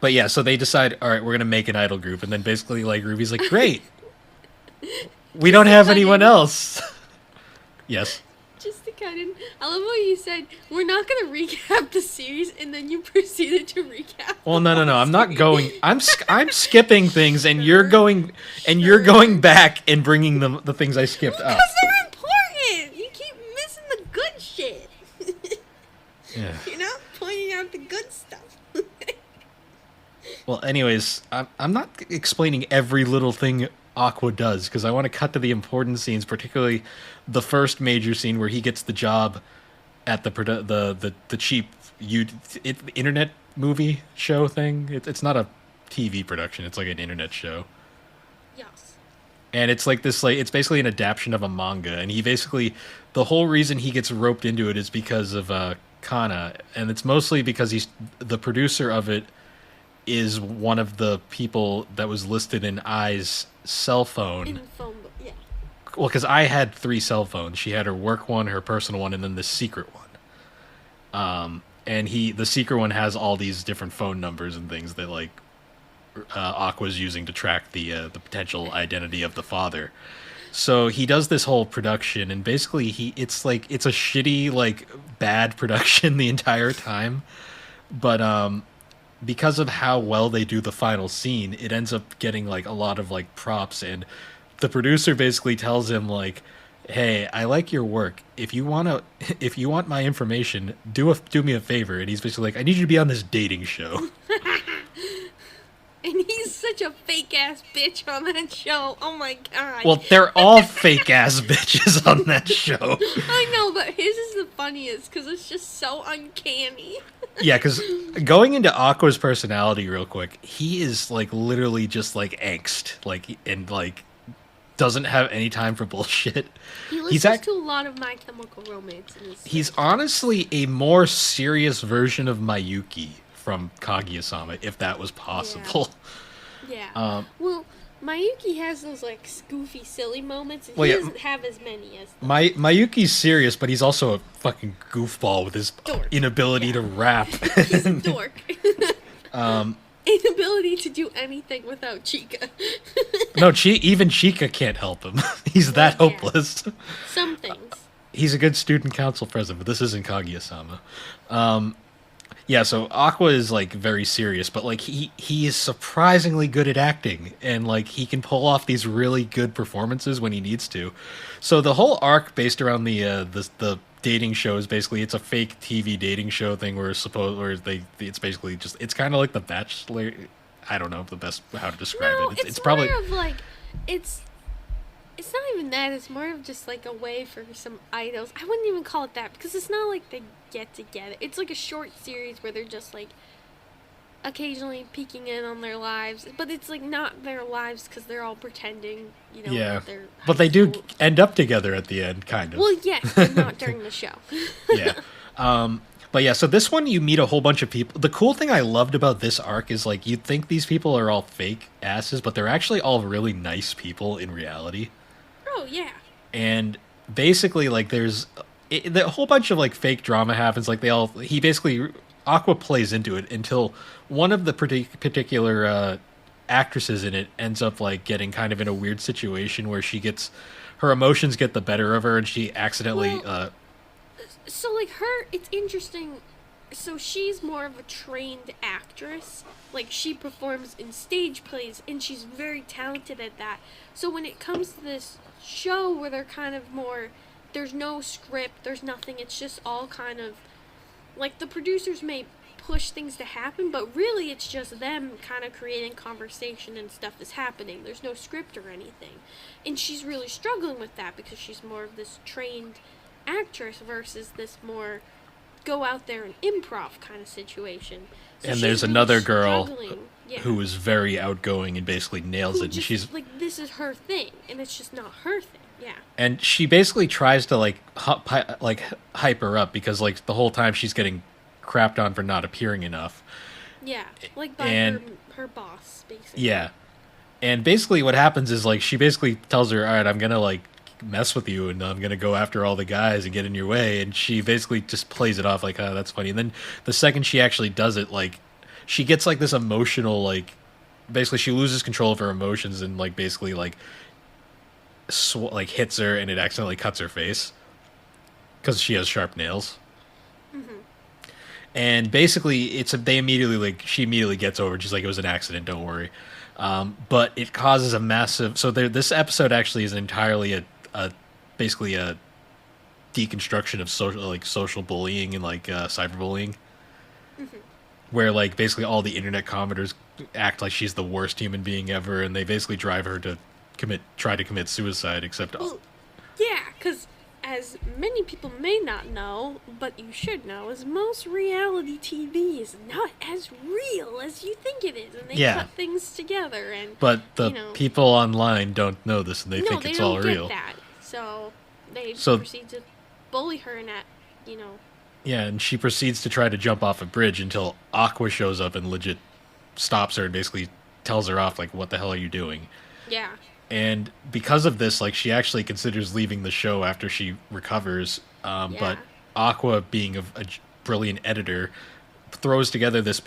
But yeah, so they decide, all right, we're gonna make an idol group, and then basically like Ruby's like, great, we don't have anyone else. Yes. Just to kind of, I love what you said. We're not gonna recap the series, and then you proceeded to recap. Well, the no. whole I'm not series. going. I'm skipping things, and you're Sure, going back and bringing the things I skipped up. Because they're important. You keep missing the good shit. Yeah. You're not pointing out the good stuff. Well, anyways, I'm not explaining every little thing Aqua does because I want to cut to the important scenes, particularly the first major scene where he gets the job at the cheap internet movie show thing. It's not a TV production; it's like an internet show, Yes. and it's like this it's basically an adaptation of a manga. And he basically the whole reason he gets roped into it is because of Kana, and it's mostly because he's the producer of it is one of the people that was listed in Ai's cell phone. In the phone book, yeah. Well, because I had 3 cell phones. She had her work one, her personal one, and then the secret one. And the secret one has all these different phone numbers and things that like Aqua's using to track the potential identity of the father. So he does this whole production, and basically it's a shitty like bad production the entire time, but because of how well they do the final scene, it ends up getting like a lot of like props, and the producer basically tells him like, "Hey, I like your work. If you want my information, do me a favor." And he's basically like, "I need you to be on this dating show." And he's such a fake ass bitch on that show. Oh my god. Well, they're all fake ass bitches on that show. I know, but his is the funniest because it's just so uncanny. Yeah, because going into Aqua's personality real quick, he is like literally just like angst, like, and like doesn't have any time for bullshit. He listens to a lot of My Chemical Romance in his He's honestly a more serious version of Mayuki from Kaguya-sama, if that was possible. Yeah. Well, Mayuki has those like goofy, silly moments, and he doesn't have as many as them. Mayuki's serious, but he's also a fucking goofball with his inability to rap. He's a dork. Inability to do anything without Chica. No, even Chica can't help him. He's that hopeless. Some things. He's a good student council president, but this isn't Kaguya-sama. Yeah, so Aqua is like very serious, but like he is surprisingly good at acting, and like he can pull off these really good performances when he needs to. So the whole arc based around the dating show is basically it's a fake TV dating show thing it's basically just it's kind of like The Bachelor. I don't know the best how to describe it. It's probably more of like it's not even that. It's more of just like a way for some idols. I wouldn't even call it that because it's not like they get together. It's like a short series where they're just like occasionally peeking in on their lives, but it's like not their lives because they're all pretending, that they're but they do end up together at the end, kind of. Well, yes, but not during the show. Yeah. But yeah, so this one you meet a whole bunch of people. The cool thing I loved about this arc is like you'd think these people are all fake asses, but they're actually all really nice people in reality. Oh, yeah. And basically, like, there's a whole bunch of, like, fake drama happens. Like, Aqua plays into it until one of the particular actresses in it ends up, like, getting kind of in a weird situation where her emotions get the better of her and she accidentally... So, like, it's interesting. So she's more of a trained actress. Like, she performs in stage plays, and she's very talented at that. So when it comes to this show where they're kind of more, there's no script, there's nothing, it's just all kind of, like, the producers may push things to happen, but really it's just them kind of creating conversation and stuff is happening. There's no script or anything. And she's really struggling with that because she's more of this trained actress versus this more go out there and improv kind of situation. So and there's really another girl who is very outgoing and basically nails it. And she's like, this is her thing, and it's just not her thing. Yeah. And she basically tries to like hype her up because like the whole time she's getting crapped on for not appearing enough. Yeah, like by her boss, basically. Yeah. And basically what happens is like she basically tells her, "All right, I'm gonna like mess with you and I'm gonna go after all the guys and get in your way," and she basically just plays it off like, "Oh, that's funny." And then the second she actually does it, like she gets like this emotional, like basically she loses control of her emotions and like basically like hits her and it accidentally cuts her face because she has sharp nails. Mm-hmm. And basically she immediately gets over it. She's like, "It was an accident, don't worry." But it causes a massive, this episode actually is entirely basically a deconstruction of social bullying and like cyberbullying. Mm-hmm. Where like basically all the internet commenters act like she's the worst human being ever, and they basically drive her to try to commit suicide. Yeah, because as many people may not know, but you should know, is most reality TV is not as real as you think it is, and they cut things together. But the people online don't know this, and they think it's all real. That. So they proceed to bully her and Yeah, and she proceeds to try to jump off a bridge until Aqua shows up and legit stops her and basically tells her off, like, what the hell are you doing? Yeah. And because of this, like, she actually considers leaving the show after she recovers. Yeah. But Aqua, being a brilliant editor, throws together this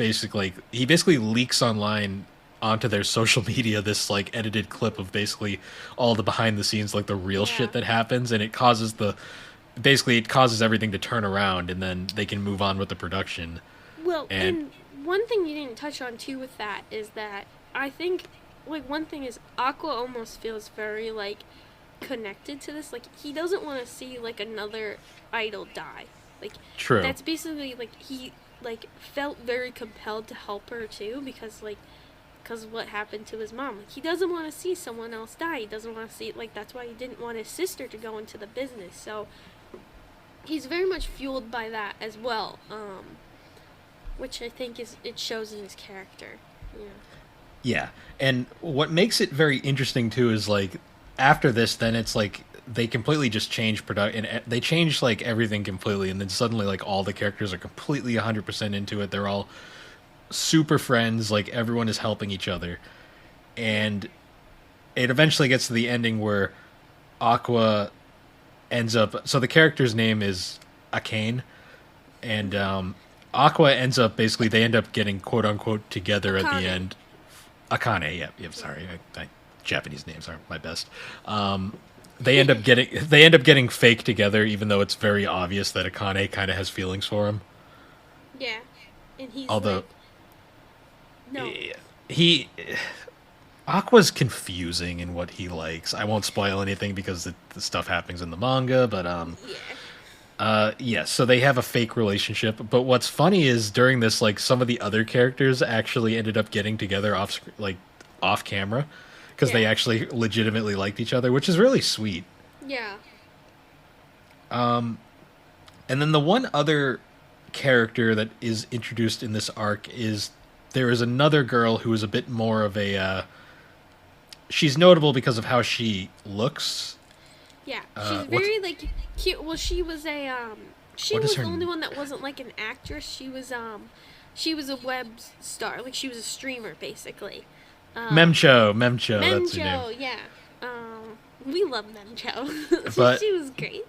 he basically leaks online onto their social media this like edited clip of basically all the behind the scenes, like the real Yeah. shit that happens, and it causes it causes everything to turn around, and then they can move on with the production. Well, And and one thing you didn't touch on too with that is that I think, like, one thing is Aqua almost feels very, like, connected to this. Like, he doesn't want to see, like, another idol die. Like, true. that's basically, like, he, like, felt very compelled to help her too because what happened to his mom. Like, he doesn't want to see someone else die. He doesn't want to see, like, that's why he didn't want his sister to go into the business. So he's very much fueled by that as well, which I think it shows in his character. Yeah. Yeah, and what makes it very interesting too is like after this, then it's like they completely just change product, and they change like everything completely, and then suddenly like all the characters are completely 100% into it. They're all super friends, like everyone is helping each other, and it eventually gets to the ending where Aqua ends up. So the character's name is Akane, and Aqua ends up basically they end up getting quote unquote together at Akane. the end. Akane, yep. Sorry, Japanese names aren't my best. They end up getting fake together, even though it's very obvious that Akane kind of has feelings for him. Yeah. And he's Although like, no. he Aqua's confusing in what he likes. I won't spoil anything because the stuff happens in the manga, but Yeah. so they have a fake relationship. But what's funny is during this, like, some of the other characters actually ended up getting together off camera because they Yeah. actually legitimately liked each other, which is really sweet. Yeah. And then the one other character that is introduced in this arc is there is another girl who is a bit more of a. She's notable because of how she looks. Yeah. what's- She's very like cute. Well, she was she What is was her the only n- one that wasn't like an actress. She was a web star. Like, she was a streamer basically. Memcho, that's her name. Memcho, yeah. We love Memcho. But- she was great.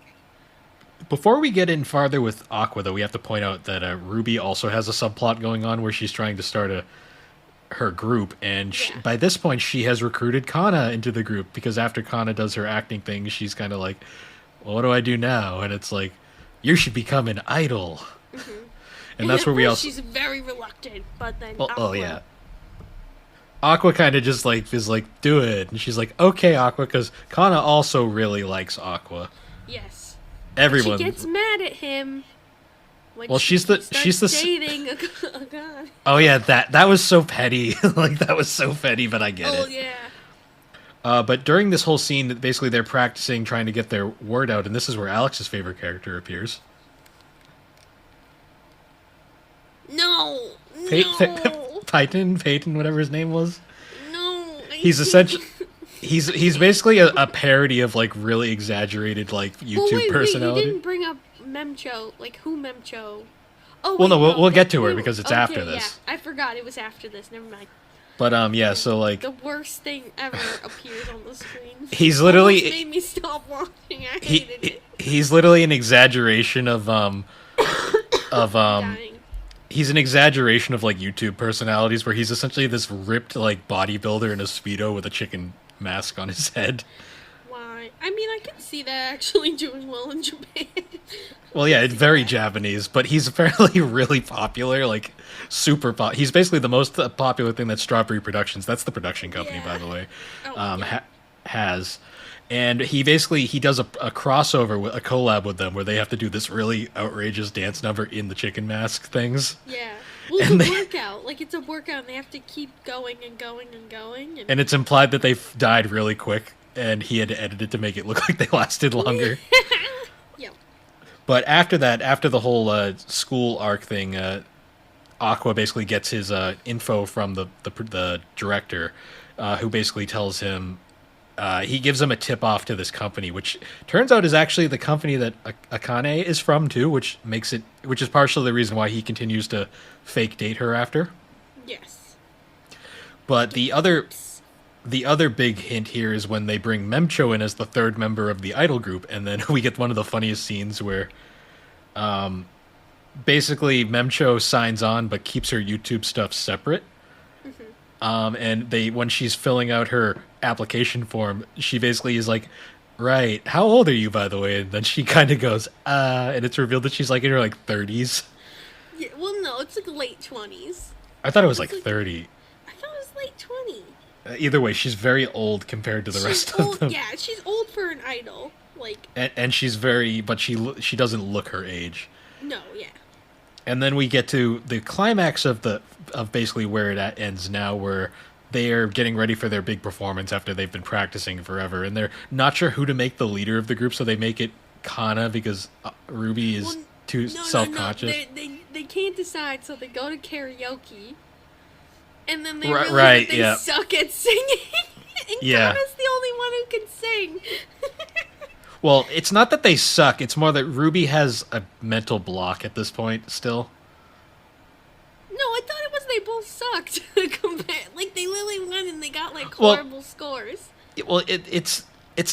Before we get in farther with Aqua, though, we have to point out that Ruby also has a subplot going on where she's trying to start her group, and Yeah. by this point, she has recruited Kana into the group because after Kana does her acting thing, she's kind of like, well, "What do I do now?" And it's like, "You should become an idol." And that's at where we first also. she's very reluctant, but then Oh yeah. Aqua kind of just like is like, "Do it," and she's like, "Okay, Aqua," because Kana also really likes Aqua. Yes. Everyone. She gets mad at him. When Well, she's the- starts she's the s- dating a guy. Oh yeah, that was so petty. Like, that was so petty, but I get Oh it. yeah. But during this whole scene, basically they're practicing trying to get their word out, and this is where Alex's favorite character appears. No. Pa- Peyton, whatever his name was. No. He's essentially he's basically a parody of like really exaggerated like YouTube Wait, personality. you didn't bring up Memcho. Like, who Memcho? Oh, Well, no, we'll get to her wait, because it's okay, after this. Yeah, I forgot it was after this. Never mind. But yeah, so like The worst thing ever appears on the screen. He's literally- Almost made me stop watching. I he hated it. he's literally an exaggeration of Dying. he's an exaggeration of like YouTube personalities where he's essentially this ripped like bodybuilder in a Speedo with a chicken mask on his head. Why? I mean, I can see that actually doing well in Japan. Well, yeah, it's very Japanese, but he's apparently really popular, like super pop. He's basically the most popular thing that Strawberry Productions, that's the production company, by Yeah. the way, Oh, yeah. has. And he does a crossover with a collab with them where they have to do this really outrageous dance number in the chicken mask things. Yeah. Well, it's And a they- workout. Like, it's a workout, and they have to keep going and going and going. And it's implied that they died really quick, and he had to edit it to make it look like they lasted longer. Yep. But after that, after the whole school arc thing, Aqua basically gets his info from the director, who basically tells him he gives him a tip off to this company, which turns out is actually the company that Akane is from too, which is partially the reason why he continues to fake date her after. Yes. But the other big hint here is when they bring Memcho in as the third member of the idol group, and then we get one of the funniest scenes where, basically Memcho signs on but keeps her YouTube stuff separate. And when she's filling out her application form, she basically is like, right, how old are you, by the way? And then she kind of goes, and it's revealed that she's like in her like 30s. Yeah, well, no, it's like late 20s. I thought it was like 30. I thought it was late 20. Either way, she's very old compared to the rest of them. Yeah, she's old for an idol. Like, and she's but she doesn't look her age. No, yeah. And then we get to the climax of basically where it ends now, where they are getting ready for their big performance after they've been practicing forever, and they're not sure who to make the leader of the group, so they make it Kana because Ruby is too self-conscious. No. They can't decide, so they go to karaoke, and then they Right, realize that they yeah. suck at singing, and Yeah. Kana's the only one who can sing. Well, it's not that they suck, it's more that Ruby has a mental block at this point still. No, I thought it was they both sucked. Like, they literally went and they got, like, horrible scores. Well, it's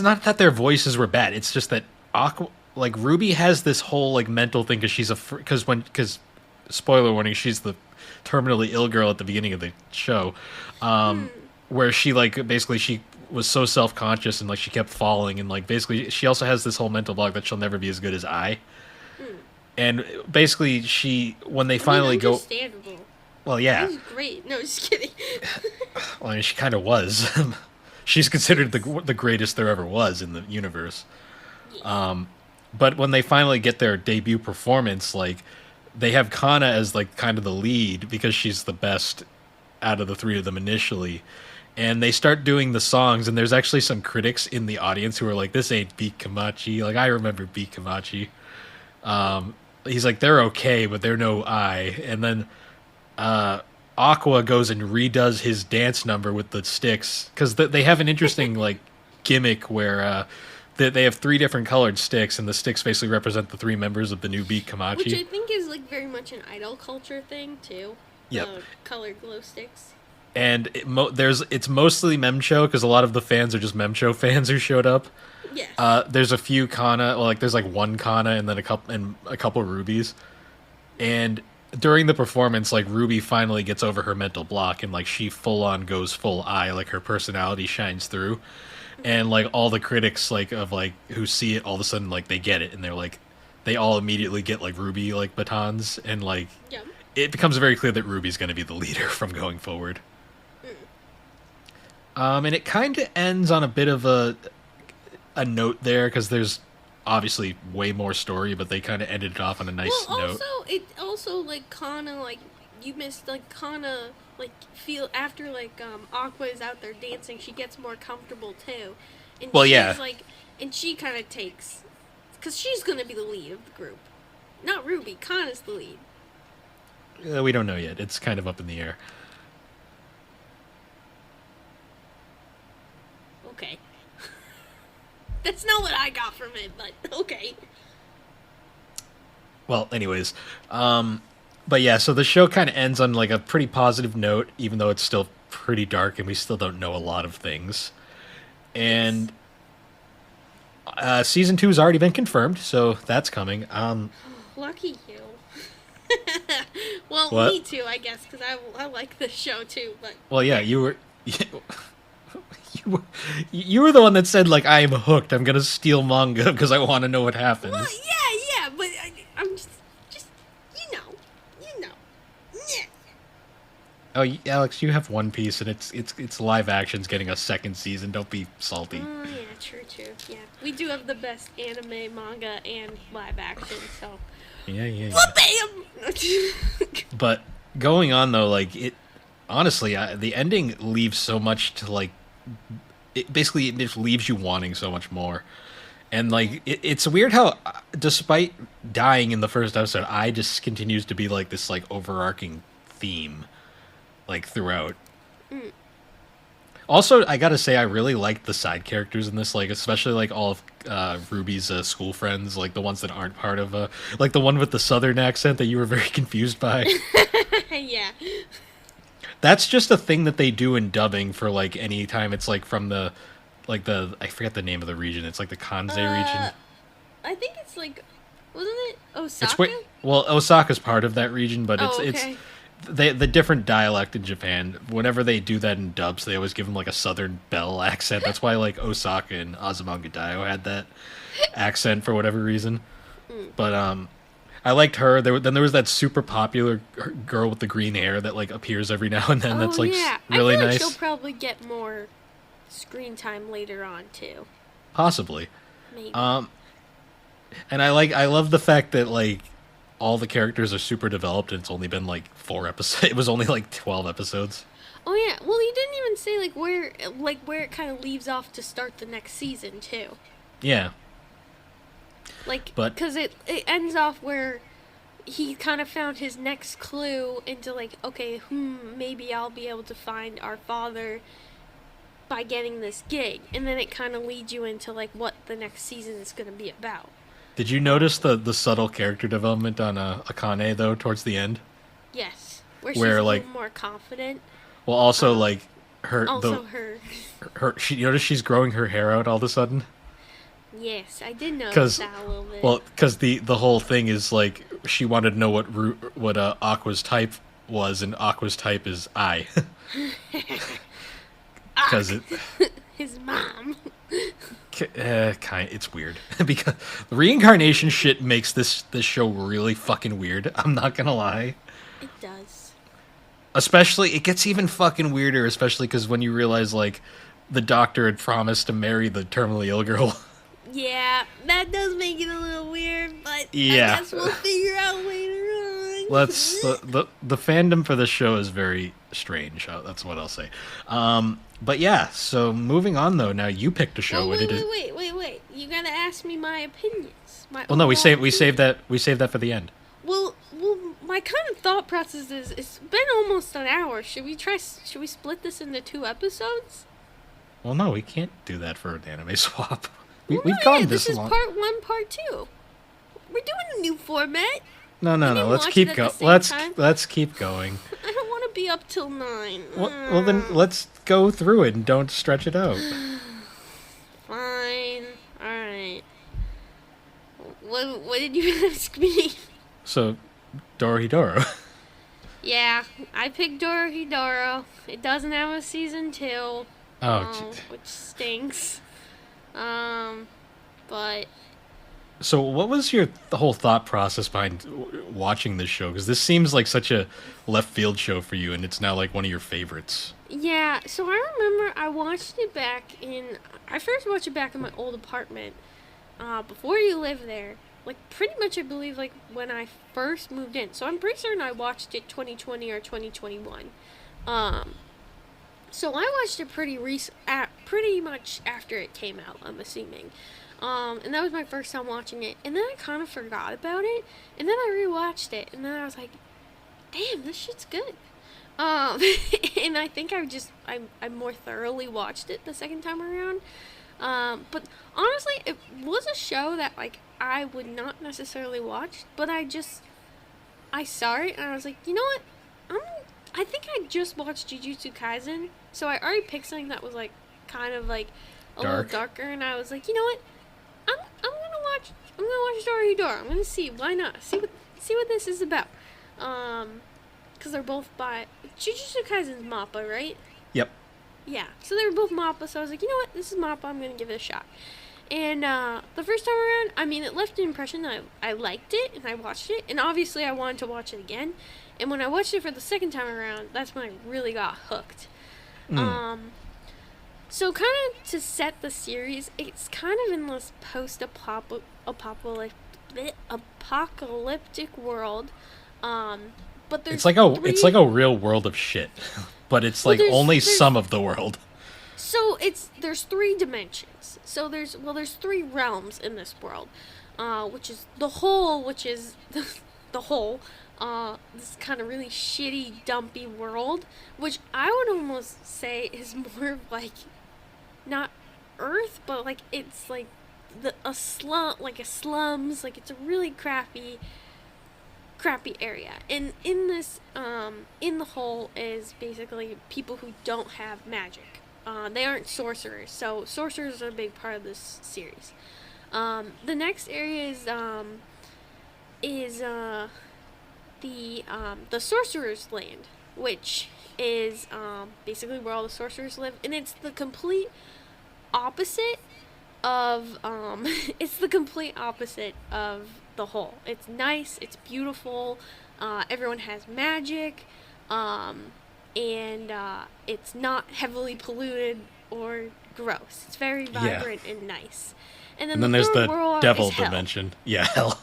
not that their voices were bad. It's just that Ruby has this whole like mental thing because she's because spoiler warning, she's the terminally ill girl at the beginning of the show, where she like basically she was so self-conscious and like she kept falling, and like basically she also has this whole mental block that she'll never be as good as I. And basically when they finally go. Understandable. Well, yeah. That was great. No, just kidding. Well, I mean, she kind of was. She's considered the greatest there ever was in the universe. But when they finally get their debut performance, like, they have Kana as like kind of the lead because she's the best out of the three of them initially. And they start doing the songs, and there's actually some critics in the audience who are like, "This ain't Beat Kamachi." Like, I remember Beat Kamachi. He's like, they're okay, but they're no I. And then Aqua goes and redoes his dance number with the sticks, because they have an interesting like gimmick where they have three different colored sticks, and the sticks basically represent the three members of the new Beat Kamachi. Which I think is like very much an idol culture thing too. Yep. The colored glow sticks. And it's mostly Memcho, because a lot of the fans are just Memcho fans who showed up. Yes. There's a few Kana, like there's like one Kana and then a couple Rubies. And during the performance, like Ruby finally gets over her mental block, and like she full on goes full I, like her personality shines through. And like all the critics like of like who see it, all of a sudden like they get it, and they're like they all immediately get like Ruby like batons, and like it becomes very clear that Ruby's going to be the leader from going forward. And it kind of ends on a bit of a note there, because there's obviously way more story, but they kind of ended it off on a nice note. It also like Kana, like you missed like Kana, like feel after like Aqua is out there dancing, she gets more comfortable too. And she's like, and she kind of takes, because she's gonna be the lead of the group, not Ruby. Kana's the lead. We don't know yet. It's kind of up in the air. Okay. That's not what I got from it, but okay. Well, anyways, but yeah, so the show kind of ends on like a pretty positive note, even though it's still pretty dark and we still don't know a lot of things. And season 2 has already been confirmed, so that's coming. Lucky you. Well, what? Me too, I guess, because I like this show too. But well, yeah, you were. You were the one that said, like, I am hooked. I'm going to steal manga because I want to know what happens. Well, yeah, but I'm just, you know. Yeah. Oh, Alex, you have One Piece, and it's live action's getting a second season. Don't be salty. Oh, yeah, true. Yeah, we do have the best anime, manga, and live action, so. Yeah. Well, bam! But going on, though, like, it... Honestly, the ending leaves so much to, like... It just leaves you wanting so much more. And like it's weird how despite dying in the first episode, I just continues to be like this like overarching theme like throughout. Also, I gotta say, I really liked the side characters in this, like especially like all of Ruby's school friends, like the ones that aren't part of like the one with the southern accent that you were very confused by. Yeah. That's just a thing that they do in dubbing for like any time it's like from the like the I forget the name of the region. It's like the Kansai region. I think it's like, wasn't it It's Osaka? well, Osaka's part of that region, but Oh, it's okay. the different dialect in Japan. Whenever they do that in dubs, they always give them like a southern belle accent. That's why like Osaka and Azumanga had that accent for whatever reason. But I liked her. Then there was that super popular girl with the green hair that like appears every now and then. Oh, That's like yeah. really I feel nice. like she'll probably get more screen time later on, too. Possibly. Maybe. And I love the fact that like all the characters are super developed and it's only been like 4 episodes. It was only like 12 episodes. Oh yeah, well you didn't even say like where it kind of leaves off to start the next season too. Yeah. Like, But- because it ends off where he kind of found his next clue into like, okay, maybe I'll be able to find our father by getting this gig, and then it kind of leads you into like what the next season is going to be about. Did you notice the subtle character development on Akane though towards the end? Yes, where she's Where, a like- little more confident. Well, also like her Also, she you notice she's growing her hair out all of a sudden. yes, I did notice 'Cause- that a little bit. Well, because the whole thing is like she wanted to know what Aqua's type was, and Aqua's type is I. Because it his mom. it's weird because the reincarnation shit makes this show really fucking weird. I'm not gonna lie. It does. Especially, it gets even fucking weirder, especially because when you realize, like, the doctor had promised to marry the terminally ill girl. Yeah, that does make it a little weird, but Yeah. I guess we'll figure out later on. The fandom for this show is very strange. That's what I'll say. But yeah, so moving on, though, now you picked a show. Well, What wait, did it? wait. You gotta ask me my opinions. Well, no, we overall saved that for the end. Well, my kind of thought process is it's been almost an hour. Should we split this into 2 episodes? Well, no, we can't do that for an anime swap. Well, We've no, gone yeah, this is long. part 1, part 2. We're doing a new format. No. didn't Let's watch keep it at going. the same time? Let's keep going. I don't want to be up till 9. Well, then let's go through it and don't stretch it out. Fine. Alright. What did you ask me? So, Dorohedoro. Yeah, I picked Dorohedoro. It doesn't have a season 2. Which stinks. But So, what was your whole thought process behind watching this show? Because this seems like such a left field show for you, and it's now like one of your favorites. yeah, so I remember I watched it back in. I first watched it back in my old apartment. Before you lived there. Like, pretty much, I believe, like, when I first moved in. So I'm pretty certain I watched it 2020 or 2021. So I watched it pretty much after it came out, I'm assuming. And that was my first time watching it. And then I kind of forgot about it. And then I rewatched it. And then I was like, damn, this shit's good. And I think I more thoroughly watched it the second time around. But honestly, it was a show that, like, I would not necessarily watch, but I saw it and I was like, you know what? I think I just watched Jujutsu Kaisen, so I already picked something that was like kind of like a little darker, and I was like, you know what? I'm gonna watch Dorohedoro. I'm gonna see, why not? See what this is about. Because they're both by Jujutsu Kaisen's Mappa, right? Yep. Yeah, so they were both Mappa, so I was like, you know what, this is Mappa, I'm gonna give it a shot. And the first time around, I mean, it left an impression that I liked it, and I watched it, and obviously I wanted to watch it again. And when I watched it for the second time around, that's when I really got hooked. So kind of to set the series, it's kind of in this post-apocalyptic world. But there's it's like a real world of shit, but it's like only there's some of the world. So there's 3 dimensions. So there's 3 realms in this world, which is the whole, which is the the hole, this kind of really shitty, dumpy world, which I would almost say is more of like not Earth, but like it's like a slums, like it's a really crappy area. And in this, in the hole is basically people who don't have magic. They aren't sorcerers, so sorcerers are a big part of this series. The next area is the sorcerer's land, which is basically where all the sorcerers live, and it's the complete opposite of it's the complete opposite of the hole. It's nice, it's beautiful, everyone has magic, and it's not heavily polluted or gross. It's very vibrant and nice. And then there's the devil is hell. dimension. Yeah, hell.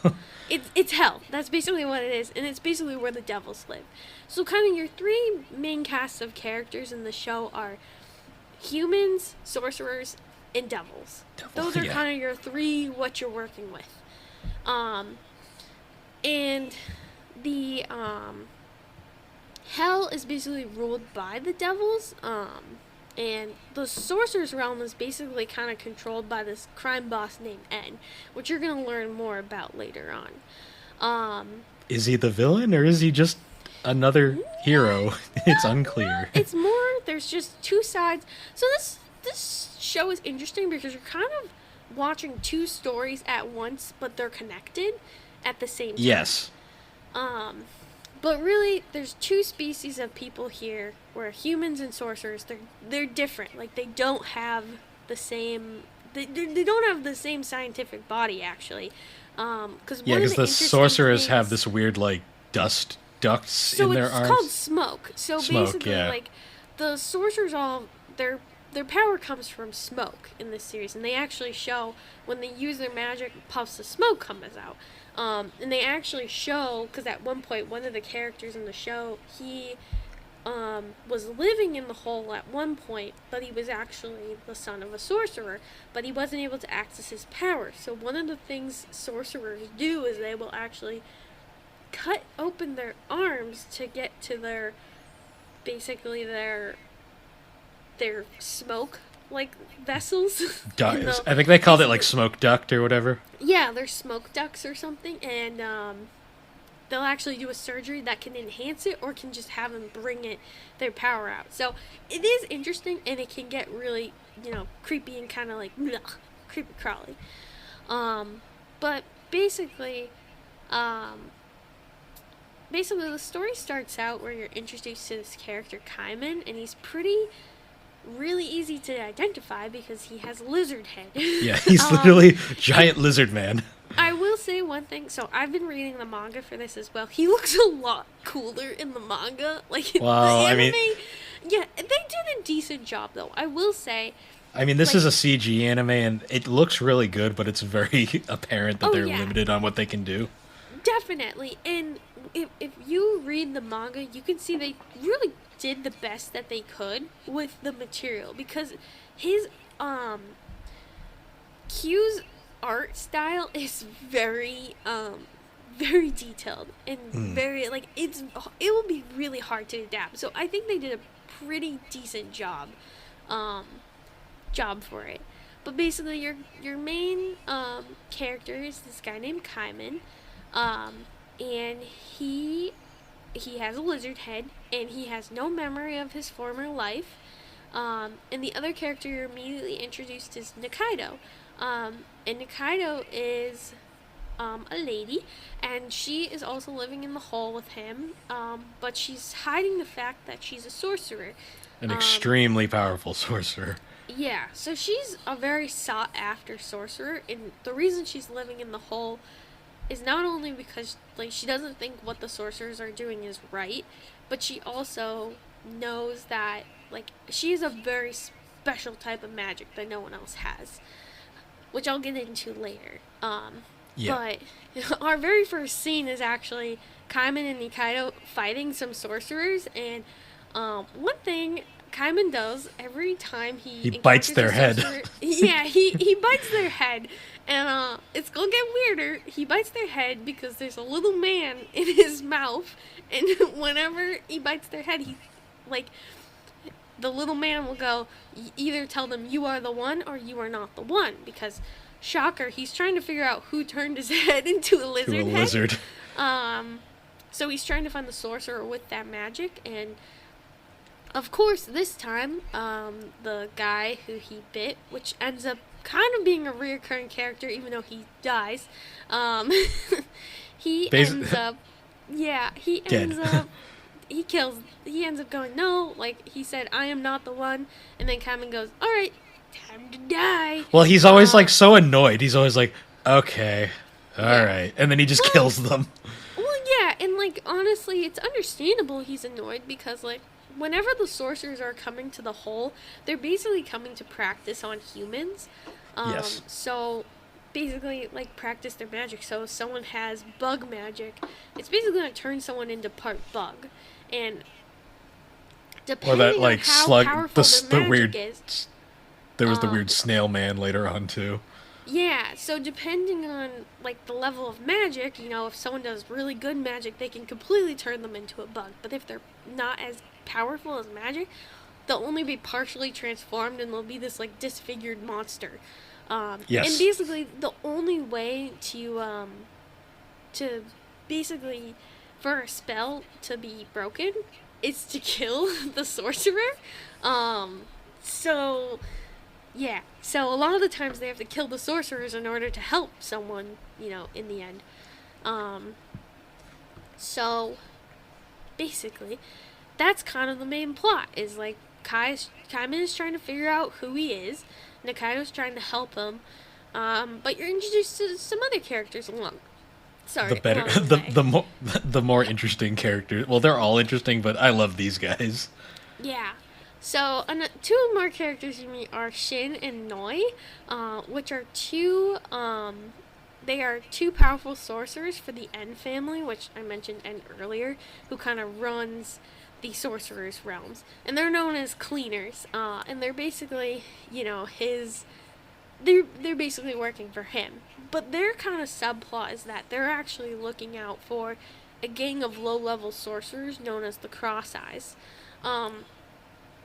It's hell. That's basically what it is, and it's basically where the devils live. So kind of your three main casts of characters in the show are humans, sorcerers, and devils. Those are kind of your three what you're working with. And the hell is basically ruled by the devils. And the sorcerer's realm is basically kind of controlled by this crime boss named N, which you're going to learn more about later on. Is he the villain, or is he just another hero? It's unclear. It's more, there's just two sides. So this show is interesting because you're kind of watching two stories at once, but they're connected at the same time. Yes. But really, there's two species of people here, where humans and sorcerers, they're different. Like, they don't have the same... They don't have the same scientific body, actually. Because the sorcerers have this weird, like, dust ducts in their arms. So it's called smoke. So basically, like, the sorcerers all... Their power comes from smoke in this series, and they actually show when they use their magic, puffs of smoke comes out. And they actually show, because at one point, one of the characters in the show, he was living in the hole at one point, but he was actually the son of a sorcerer, but he wasn't able to access his power. So one of the things sorcerers do is they will actually cut open their arms to get to their smoke, like, vessels. I think they called it, like, smoke duct or whatever. Yeah, they're smoke ducts or something, and they'll actually do a surgery that can enhance it or can just have them bring their power out. So it is interesting, and it can get really, creepy and kind of like, creepy crawly. But basically, the story starts out where you're introduced to this character, Kaiman, and he's really easy to identify because he has a lizard head. Yeah, he's literally giant lizard man. I will say one thing. So I've been reading the manga for this as well. He looks a lot cooler in the manga. Like, well, the anime, yeah, they did a decent job though. I will say. I mean, this is a CG anime, and it looks really good, but it's very apparent that they're limited on what they can do. Definitely, and if you read the manga, you can see they really did the best that they could with the material, because his Q's art style is very detailed and very, like, it will be really hard to adapt. So I think they did a pretty decent job for it. But basically your main character is this guy named Kaiman, and he has a lizard head, and he has no memory of his former life. And the other character you're immediately introduced is Nikaido. And Nikaido is a lady, and she is also living in the hole with him, but she's hiding the fact that she's a sorcerer. An extremely powerful sorcerer. Yeah, so she's a very sought-after sorcerer, and the reason she's living in the hole is not only because, like, she doesn't think what the sorcerers are doing is right, but she also knows that, like, she is a very special type of magic that no one else has, which I'll get into later. But our very first scene is actually Kaiman and Nikaido fighting some sorcerers, and one thing Kaiman does every time he bites their head. Yeah, he bites their head, And it's gonna get weirder. He bites their head because there's a little man in his mouth, and whenever he bites their head, he, like, the little man will go, either tell them you are the one or you are not the one, because, shocker, he's trying to figure out who turned his head into a lizard To a head. lizard. So he's trying to find the sorcerer with that magic, and of course, this time, the guy who he bit, which ends up kind of being a reoccurring character, even though he dies, he ends up, he ends up going, no, like, he said, I am not the one, and then Kamen goes, alright, time to die. Well, he's always, like, so annoyed. He's always like, okay, alright. And then he just kills them. Well, yeah, and, like, honestly, it's understandable he's annoyed, because, like, whenever the sorcerers are coming to the hole, they're basically coming to practice on humans. Yes. So, basically, like, practice their magic. So, if someone has bug magic, it's basically going to turn someone into part bug. And depending Or that, like, on how slug, powerful their the magic weird, is, there was the weird snail man later on, too. yeah, so depending on, like, the level of magic, you know, if someone does really good magic, they can completely turn them into a bug. But if they're not as powerful as magic, they'll only be partially transformed, and they'll be this, like, disfigured monster. Yes. And basically, the only way to basically, for a spell to be broken, is to kill the sorcerer. So, yeah. So, a lot of the times they have to kill the sorcerers in order to help someone, you know, in the end. So, basically, that's kind of the main plot, is, like, Kaiman is trying to figure out who he is, Nikaido's trying to help him, but you're introduced to some other characters along. Sorry, The better, the more interesting characters. Well, they're all interesting, but I love these guys. Yeah. So, two more characters you meet are Shin and Noi, which are they are two powerful sorcerers for the N family, which I mentioned N earlier, who kind of runs the sorcerer's realms. And they're known as cleaners, and they're basically, you know, they're basically working for him. But their kind of subplot is that they're actually looking out for a gang of low-level sorcerers known as the Cross Eyes,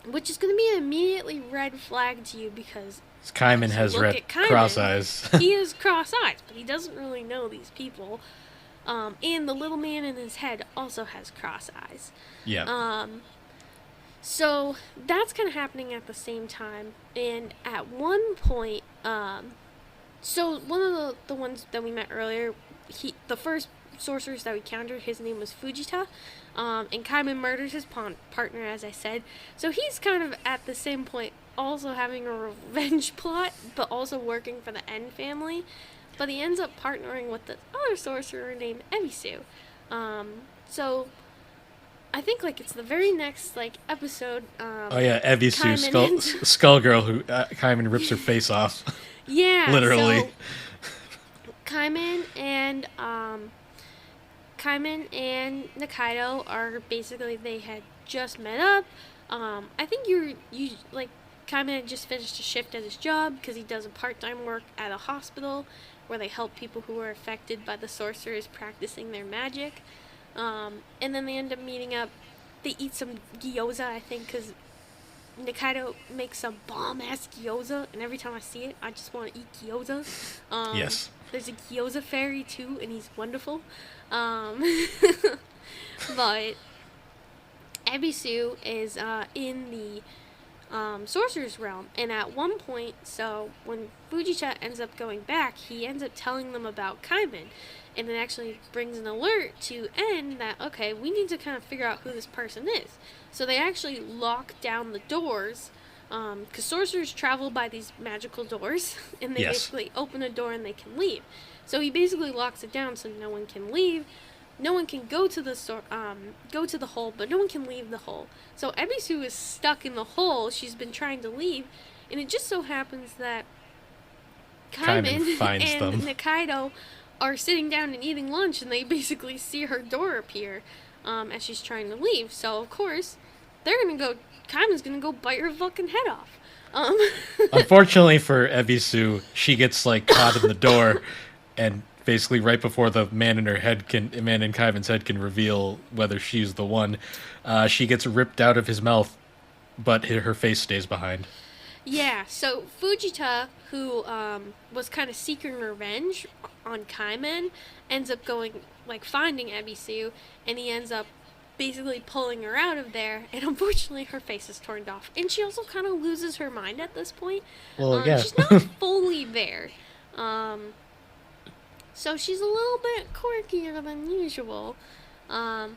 which is going to be an immediately red flag to you, because Kaiman has cross eyes. He has cross eyes, but he doesn't really know these people. And the little man in his head also has cross eyes. Yeah. So that's kind of happening at the same time. And at one point, so one of the ones that we met earlier, the first sorcerers that we countered, his name was Fujita. And Kaiman murders his partner, as I said. So he's kind of at the same point also having a revenge plot, but also working for the N family. But he ends up partnering with this other sorcerer named Ebisu. So I think, like, it's the very next, like, episode. Oh yeah, Ebisu, Skullgirl, who Kaiman rips her face off. Yeah, literally. So Kaiman and Nikaido are basically, they had just met up. I think you like, Kaiman had just finished a shift at his job because he does a part-time work at a hospital where they help people who are affected by the sorcerers practicing their magic. And then they end up meeting up. They eat some gyoza, I think, because Nikaido makes some bomb-ass gyoza, and every time I see it, I just want to eat gyoza. Yes. There's a gyoza fairy, too, and he's wonderful. But Ebisu is in the sorcerer's realm, and at one point, so when Fujita ends up going back, he ends up telling them about Kaiman, and it actually brings an alert to N that, okay, we need to kind of figure out who this person is. So they actually lock down the doors, because sorcerers travel by these magical doors, and they basically open a door and they can leave. So he basically locks it down so no one can leave. No one can go to the hole, but no one can leave the hole. So Ebisu is stuck in the hole. She's been trying to leave, and it just so happens that Kaiman and Nikaido are sitting down and eating lunch, and they basically see her door appear as she's trying to leave. So of course, they're gonna go. Kaiman's gonna go bite her fucking head off. Um, Unfortunately for Ebisu, she gets like caught in the door, and basically right before the man in Kaivan's head can reveal whether she's the one, she gets ripped out of his mouth, but her face stays behind. yeah, so Fujita, who was kind of seeking revenge on Kaiman, ends up going, like, finding Ebisu, and he ends up basically pulling her out of there, and unfortunately her face is torn off. And she also kind of loses her mind at this point. Well, yeah. She's not fully there. So she's a little bit quirkier than usual. But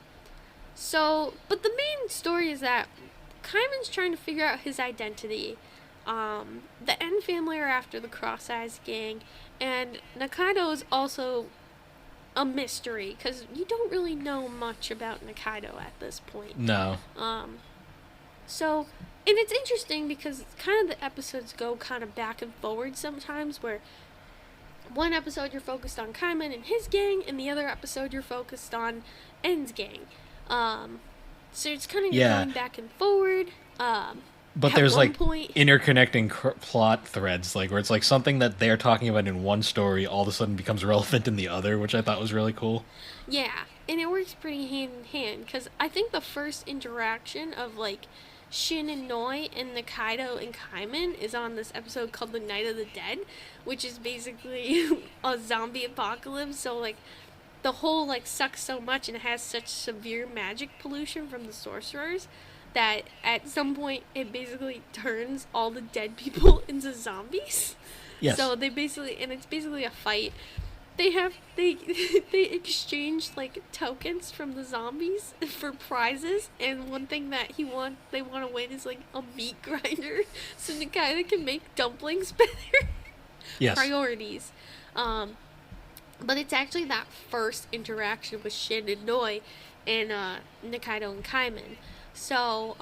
the main story is that Kaiman's trying to figure out his identity. The N family are after the Cross Eyes gang, and Nakaido is also a mystery because you don't really know much about Nakaido at this point. No. And it's interesting because kind of the episodes go kind of back and forward sometimes, where one episode you're focused on Kaiman and his gang, and the other episode you're focused on En's gang. So it's kind of going back and forward. But there's like interconnecting plot threads, like where it's like something that they're talking about in one story all of a sudden becomes relevant in the other, which I thought was really cool. Yeah, and it works pretty hand in hand because I think the first interaction of like Shin and Noi and Nakaido and Kaiman is on this episode called The Night of the Dead, which is basically a zombie apocalypse. So like the whole like sucks so much and has such severe magic pollution from the sorcerers that at some point it basically turns all the dead people into zombies. Yes. So they basically, and it's basically a fight. They exchange like tokens from the zombies for prizes, and one thing that they want to win is like a meat grinder, so Nakaido can make dumplings better. Yes. Priorities. But it's actually that first interaction with Shin and Noi and Nakaido and Kaiman. So,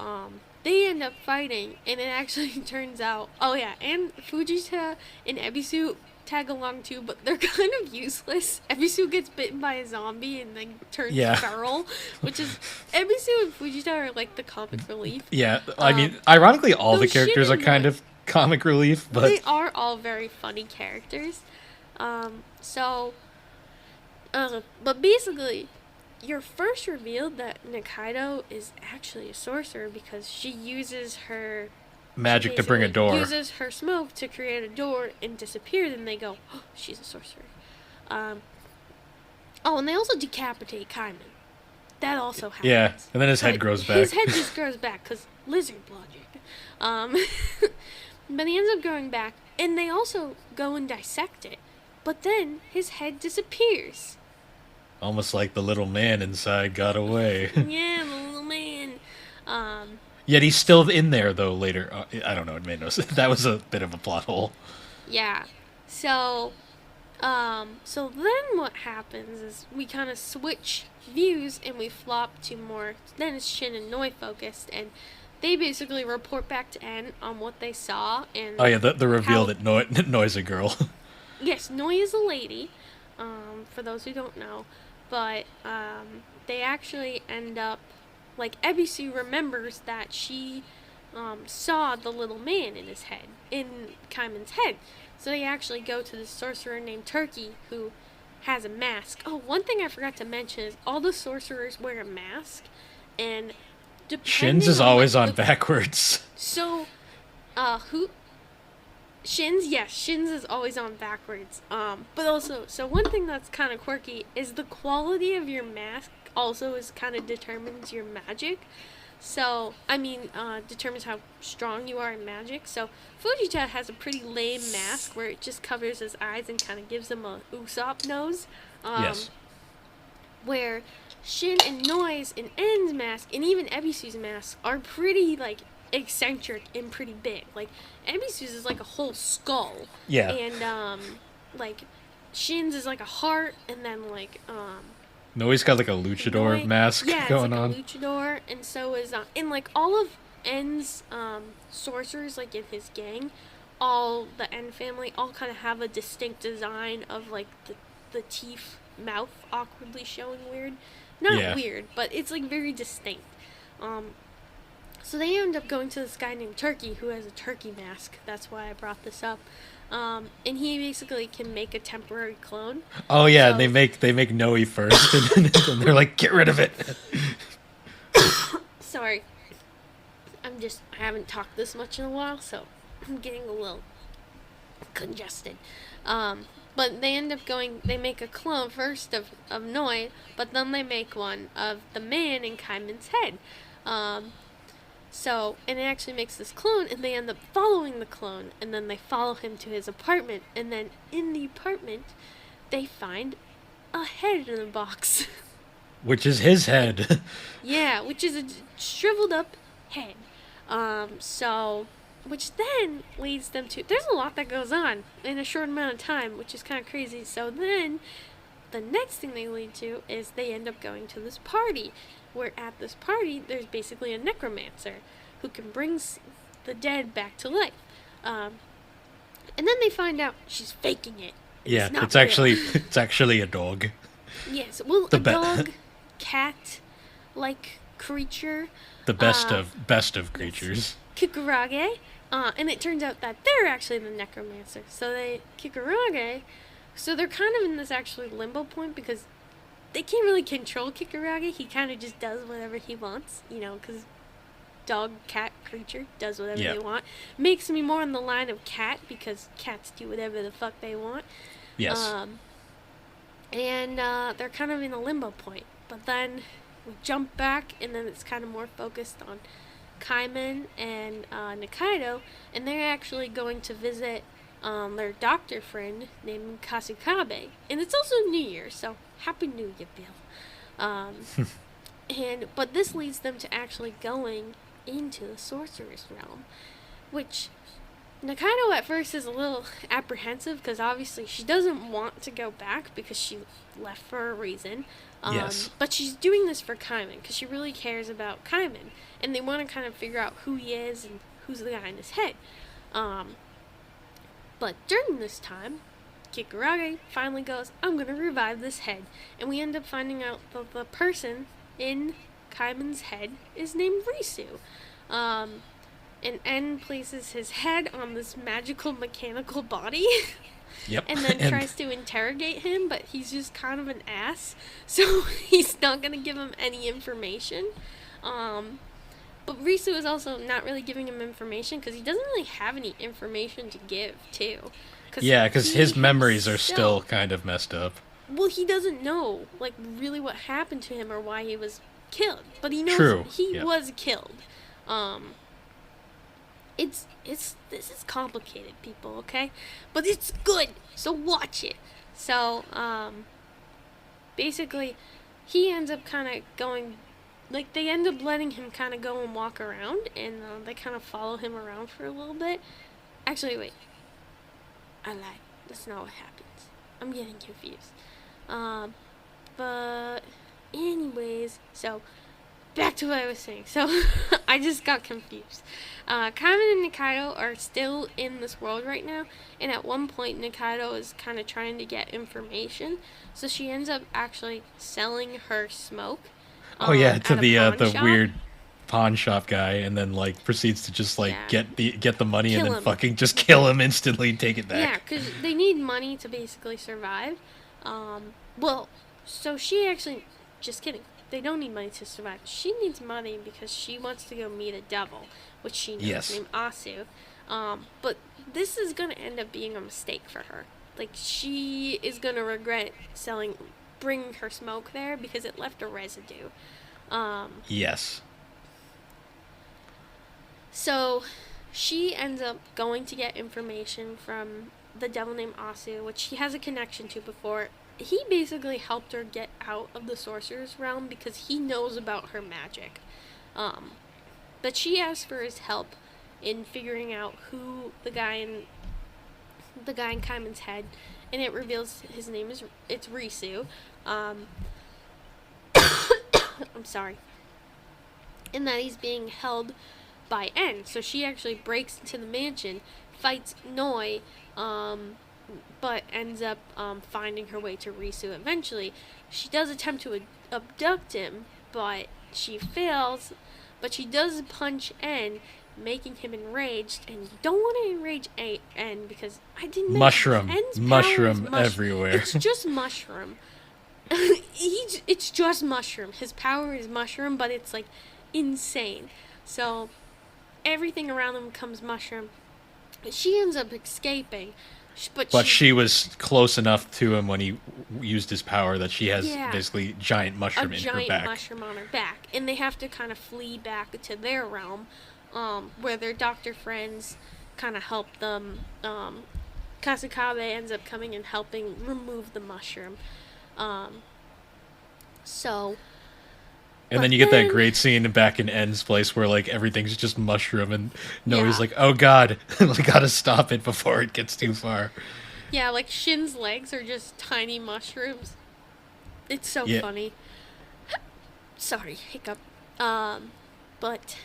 they end up fighting, and it actually turns out, and Fujita and Ebisu tag along too, but they're kind of useless. Ebisu gets bitten by a zombie and then turns feral, which is, Ebisu and Fujita are like the comic relief. Yeah, I mean, ironically, all the characters are kind of comic relief, but... They are all very funny characters. But basically, you're first revealed that Nakaido is actually a sorcerer because she uses her magic to bring a door. Uses her smoke to create a door and disappears, and they go, oh, she's a sorcerer. And they also decapitate Kaiman. That also happens. Yeah, and then his head grows back. His head just grows back because lizard logic. But he ends up going back, and they also go and dissect it. But then his head disappears. Almost like the little man inside got away. Yeah, the little man. Yet he's still in there, though, later. I don't know, it made no sense. That was a bit of a plot hole. Yeah. So then what happens is we kind of switch views and we flop to more... Then it's Shin and Noi focused, and they basically report back to En on what they saw. And oh, yeah, the reveal that Noi's a girl. Yes, Noi is a lady, for those who don't know. But they actually end up, like, Ebisu remembers that she saw the little man in Kaiman's head. So they actually go to this sorcerer named Turkey, who has a mask. Oh, one thing I forgot to mention is all the sorcerers wear a mask, and Shin's is always on backwards. So, Shin's is always on backwards. But also, so one thing that's kind of quirky is the quality of your mask also determines your magic. So, determines how strong you are in magic. So, Fujita has a pretty lame mask where it just covers his eyes and kind of gives him a Usopp nose. Yes. Where Shin and Noi's and En's mask, and even Ebisu's mask, are pretty, like, eccentric and pretty big. Like, Ebisu's is like a whole skull. Yeah. And, like, Shin's is like a heart, and then, like, Noi's got like a luchador mask going on. Yeah, it's like a luchador, and so is, and like all of En's, sorcerers, like in his gang, all the En family, all kind of have a distinct design of like the teeth, mouth awkwardly showing weird. Not weird, but it's like very distinct. So they end up going to this guy named Turkey who has a turkey mask. That's why I brought this up. And he basically can make a temporary clone. Oh yeah, So- they make Noe first, and they're like, get rid of it. Sorry. I haven't talked this much in a while, so I'm getting a little congested. But they end up they make a clone first of Noi, but then they make one of the man in Kaiman's head. And it actually makes this clone, and they end up following the clone, and then they follow him to his apartment, and then in the apartment, they find a head in a box. Which is his head. Yeah, which is a shriveled up head. Which then leads them to, there's a lot that goes on in a short amount of time, which is kind of crazy. So then, the next thing they lead to is they end up going to this party, where at this party, there's basically a necromancer who can bring the dead back to life. And then they find out she's faking it. Yeah, not it's real. actually a dog. Yes, well, The a dog, cat, like creature. The best of creatures. Kikurage, and it turns out that they're actually the necromancer. So they're kind of in this actually limbo point because they can't really control Kikurage. He kind of just does whatever he wants, because dog, cat, creature does whatever they want. Makes me more in the line of cat because cats do whatever the fuck they want. Yes. And they're kind of in a limbo point. But then we jump back, and then it's kind of more focused on Kaiman and Nikaido, and they're actually going to visit their doctor friend named Kasukabe. And it's also New Year, so Happy New Year, Bill. But this leads them to actually going into the sorcerer's realm, which Nikaido at first is a little apprehensive because obviously she doesn't want to go back because she left for a reason. Yes. But she's doing this for Kaiman because she really cares about Kaiman, and they want to kind of figure out who he is and who's the guy in his head. But during this time, Kikurage finally goes, I'm going to revive this head. And we end up finding out that the person in Kaiman's head is named Risu. And En places his head on this magical mechanical body. Yep. And then tries to interrogate him, but he's just kind of an ass. So he's not going to give him any information. But Risu is also not really giving him information because he doesn't really have any information to give, too. Because his memories are still kind of messed up. Well, he doesn't know, really what happened to him or why he was killed. But he knows he was killed. This is complicated, people, okay? But it's good, so watch it. So, basically, he ends up kind of going, they end up letting him kind of go and walk around, and they kind of follow him around for a little bit. Actually, wait. I lied. That's not what happens. I'm getting confused. But, anyways, so, back to what I was saying. So, I just got confused. Kaiman and Nikaido are still in this world right now, and at one point Nikaido is kind of trying to get information, so she ends up actually selling her smoke. To at a the pawn shop. weird pawn shop guy, and then proceeds to just get the money Kill and then him. fucking just kill him instantly and take it back. Yeah, because they need money to basically survive. So she actually, just kidding. They don't need money to survive. She needs money because she wants to go meet a devil, which she knows named Asu. But this is going to end up being a mistake for her. She is going to regret bringing her smoke there because it left a residue. Yes. So she ends up going to get information from the devil named Asu, which he has a connection to before. He basically helped her get out of the sorcerer's realm because he knows about her magic. But she asked for his help in figuring out who the guy in Kaiman's head, and it reveals his name is Risu. I'm sorry. And that he's being held by En. So she actually breaks into the mansion, fights Noi, but ends up finding her way to Risu eventually. She does attempt to abduct him, but she fails. but she does punch N, making him enraged, and you don't want to enrage N because I didn't know Mushroom. N's Mushroom everywhere. It's just mushroom. It's just mushroom. His power is mushroom, but it's like insane. So everything around him becomes mushroom. She ends up escaping, but she was close enough to him when he used his power that she has Yeah. basically giant mushroom in her back. A giant mushroom on her back, and they have to kind of flee back to their realm, where their doctor friends kind of help them. Kasakabe ends up coming and helping remove the mushroom. And then you get that great scene back in N's place where like everything's just mushroom and Noe's like, oh god, I gotta stop it before it gets too far. Yeah, like Shin's legs are just tiny mushrooms. It's so funny. Sorry, hiccup. But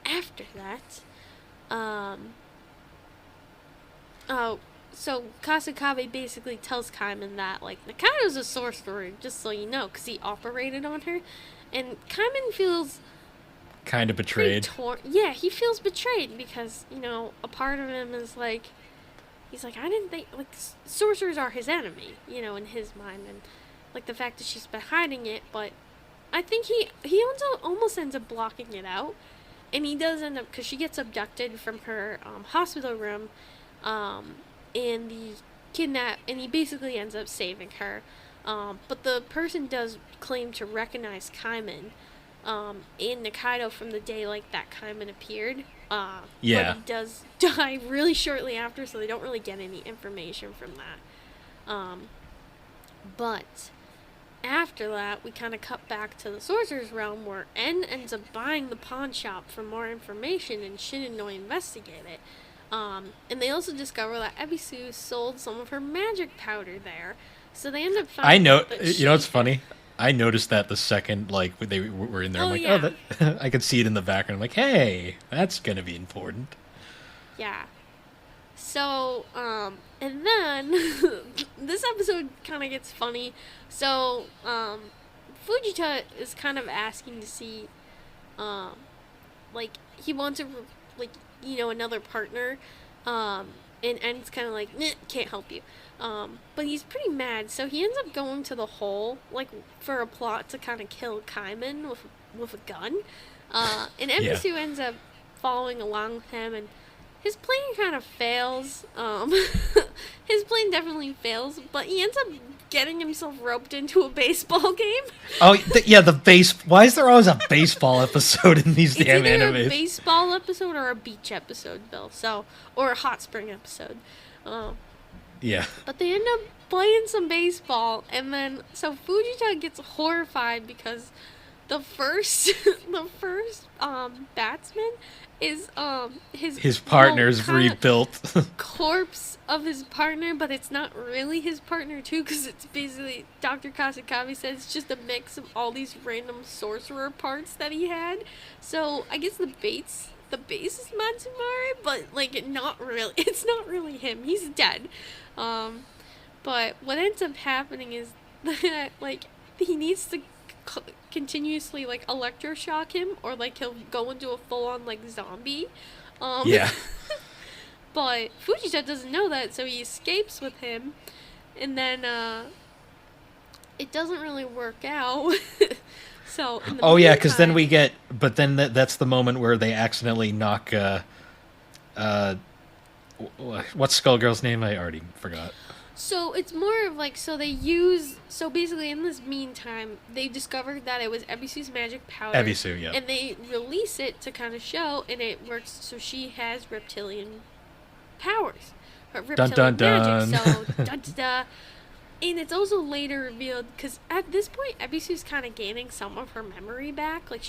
after that, so Kasakabe basically tells Kaiman that, like, Nakado's a sorcerer, just so you know, because he operated on her. And Kaiman feels kind of betrayed. Yeah, he feels betrayed because, you know, a part of him is like, he's like, I didn't think, like, sorcerers are his enemy, you know, in his mind. And, like, the fact that she's been hiding it, but I think he almost ends up blocking it out. And he does end up, because she gets abducted from her hospital room, and he basically ends up saving her. But the person does claim to recognize Kaiman in Nikaido from the day like that Kaiman appeared. But he does die really shortly after, so they don't really get any information from that. But after that, we kind of cut back to the Sorcerer's Realm, where N ends up buying the pawn shop for more information, and Shin and Noi investigate it. And they also discover that Ebisu sold some of her magic powder there. So they end up finding you know what's funny? I noticed that the second like they were in there. I'm like, oh, that, I could see it in the background. I'm like, hey, that's gonna be important. Yeah. So, and then this episode kind of gets funny. So, Fujita is kind of asking to see, like, he wants another partner, and N's kind of like, nah, can't help you. But he's pretty mad, so he ends up going to the hole, like, for a plot to kind of kill Kaiman with a gun. And Ebisu ends up following along with him, and his plan kind of fails. His plan definitely fails, but he ends up getting himself roped into a baseball game. Oh, the base. Why is there always a baseball episode in these damn animes? It's either a baseball episode or a beach episode, Bill. Or a hot spring episode. Yeah. But they end up playing some baseball, and then so Fujita gets horrified because the first batsman is his partner's rebuilt corpse of his partner, but it's not really his partner too, because it's basically Dr. Kasakabe said it's just a mix of all these random sorcerer parts that he had. So I guess the base is Matsumare, but like not really. It's not really him. He's dead. But what ends up happening is that like he needs to continuously like electroshock him, or like he'll go into a full-on like zombie. Yeah. But Fujita doesn't know that, so he escapes with him, and then it doesn't really work out. So because then we get, but then that's the moment where they accidentally knock what's Skullgirl's name? I already forgot. So it's more of like, so basically in this meantime, they discovered that it was Ebisu's magic powder. Ebisu, yeah. And they release it to kind of show, and it works, so she has reptilian powers. Her reptilian magic, so da-da-da. And it's also later revealed, because at this point, Ebisu's kind of gaining some of her memory back. Like,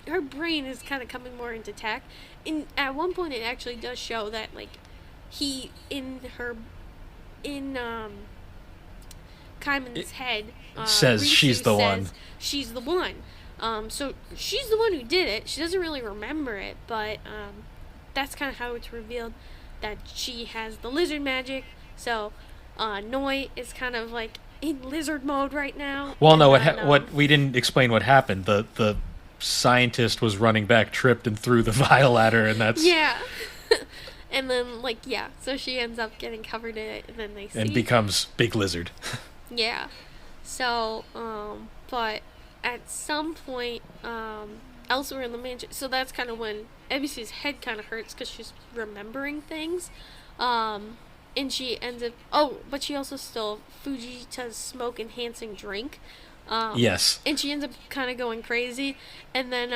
her brain is kind of coming more into tech. And at one point, it actually does show that, like, Kaiman's head says she's the one. She's the one. So she's the one who did it. She doesn't really remember it, but that's kind of how it's revealed that she has the lizard magic. So Noi is kind of like in lizard mode right now. Well, no, what we didn't explain what happened. The scientist was running back, tripped, and threw the vial at her, and that's... Yeah. And then, like, yeah, so she ends up getting covered in it, and then they see... And becomes Big Lizard. Yeah. So, but at some point, elsewhere in the mansion... So that's kind of when Ebisu's head kind of hurts, because she's remembering things. And she ends up... Oh, but she also stole Fujita's smoke-enhancing drink. Yes. And she ends up kind of going crazy. And then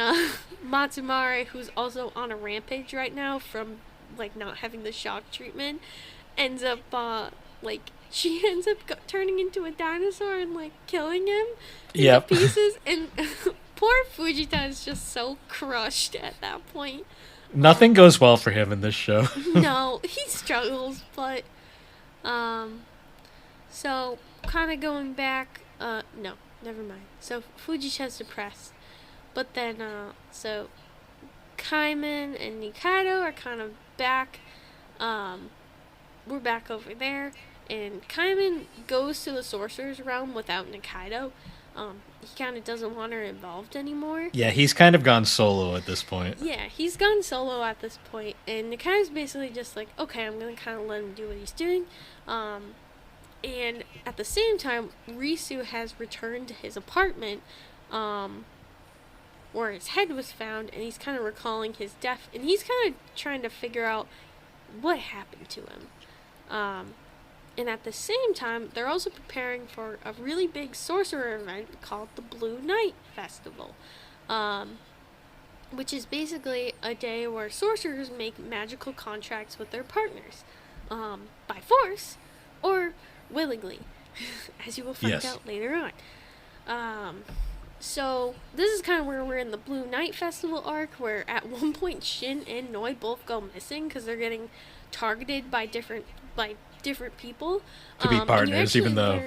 Matsumare, who's also on a rampage right now from... like not having the shock treatment, ends up she ends up turning into a dinosaur and like killing him in pieces. And poor Fujita is just so crushed at that point. Nothing goes well for him in this show. No, he struggles, but so kind of going back, no, never mind. So Fujita's depressed, but then so Kaiman and Nikaido are kind of back. We're back over there, and Kaiman goes to the Sorcerer's Realm without Nikaido. He kind of doesn't want her involved anymore. Yeah, he's kind of gone solo at this point. Yeah, he's gone solo at this point, and Nikaido's basically just like, okay, I'm gonna kind of let him do what he's doing. And at the same time, Risu has returned to his apartment, where his head was found, and he's kind of recalling his death, and he's kind of trying to figure out what happened to him. And at the same time, they're also preparing for a really big sorcerer event called the Blue Night Festival, which is basically a day where sorcerers make magical contracts with their partners, by force or willingly, as you will find out later on. So this is kind of where we're in the Blue Night Festival arc, where at one point Shin and Noi both go missing because they're getting targeted by different people to be partners, even though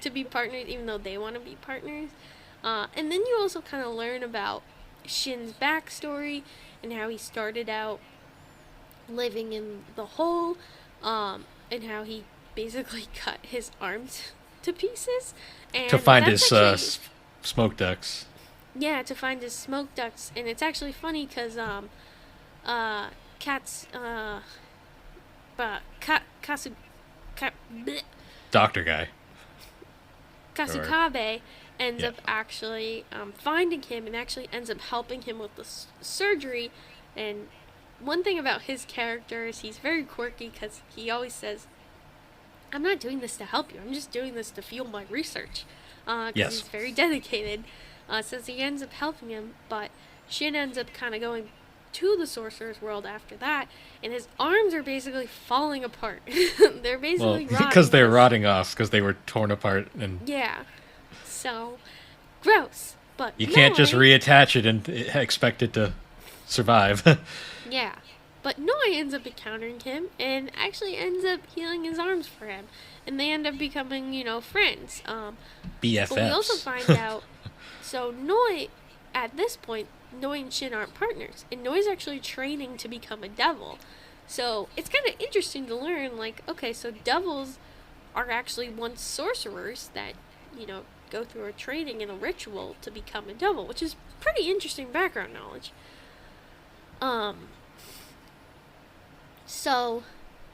to be partners, even though they want to be partners. And then you also kind of learn about Shin's backstory and how he started out living in the hole, and how he basically cut his arms to pieces and to find his smoke ducts. Yeah, to find his smoke ducts, and it's actually funny because Doctor guy Kasukabe ends up actually finding him and actually ends up helping him with the surgery. And one thing about his character is he's very quirky because he always says, I'm not doing this to help you, I'm just doing this to fuel my research. He's very dedicated. So he ends up helping him, but Shin ends up kind of going to the sorcerer's world after that, and his arms are basically falling apart. They're basically rotting. Because they're rotting off, because they were torn apart. And yeah. So, gross. But you can't just reattach it and expect it to survive. Yeah. But Noi ends up encountering him and actually ends up healing his arms for him. And they end up becoming, friends. BFFs. But we also find out, so Noi, at this point, Noi and Shin aren't partners. And Noi's actually training to become a devil. So it's kind of interesting to learn, okay, so devils are actually once sorcerers that, go through a training and a ritual to become a devil, which is pretty interesting background knowledge.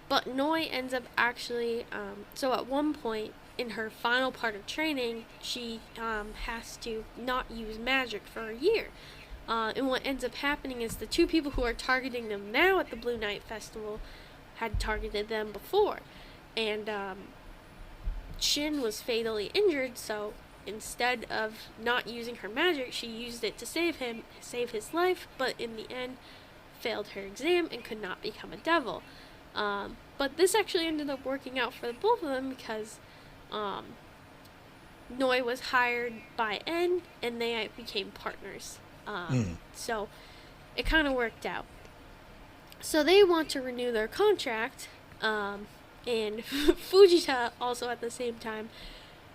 But Noi ends up actually, so at one point in her final part of training, she has to not use magic for a year. And what ends up happening is the two people who are targeting them now at the Blue Night Festival had targeted them before. And Shin was fatally injured, so instead of not using her magic, she used it to save his life, but in the end failed her exam and could not become a devil. But this actually ended up working out for the both of them because Noi was hired by En and they became partners. So it kind of worked out. So they want to renew their contract, and Fujita also at the same time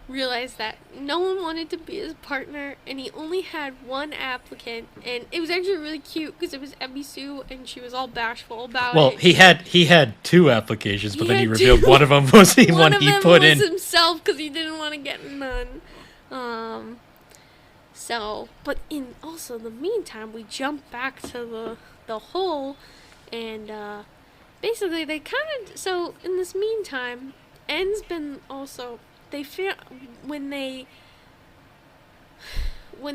realized that no one wanted to be his partner, and he only had one applicant, and it was actually really cute because it was Ebisu, and she was all bashful about it. Well, he had two applications, but then he revealed one of them was the one he put in. One of them was himself because he didn't want to get none. But no, he ended up So, but in also the meantime, we jump back to the hole, and basically they kind of, so in this meantime, N's been also, they found when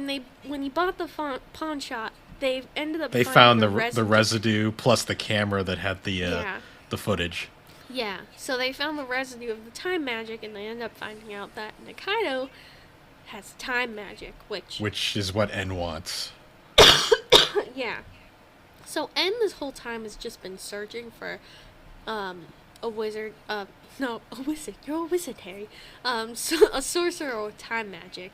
he bought the pawn shop, they ended up They found the residue plus the camera that had the footage. Yeah, so they found the residue of the time magic, and they end up finding out that Nikaido has time magic, which is what N wants. Yeah. So N this whole time has just been searching for a wizard. No, a wizard. You're a wizard, Harry. So a sorcerer with time magic.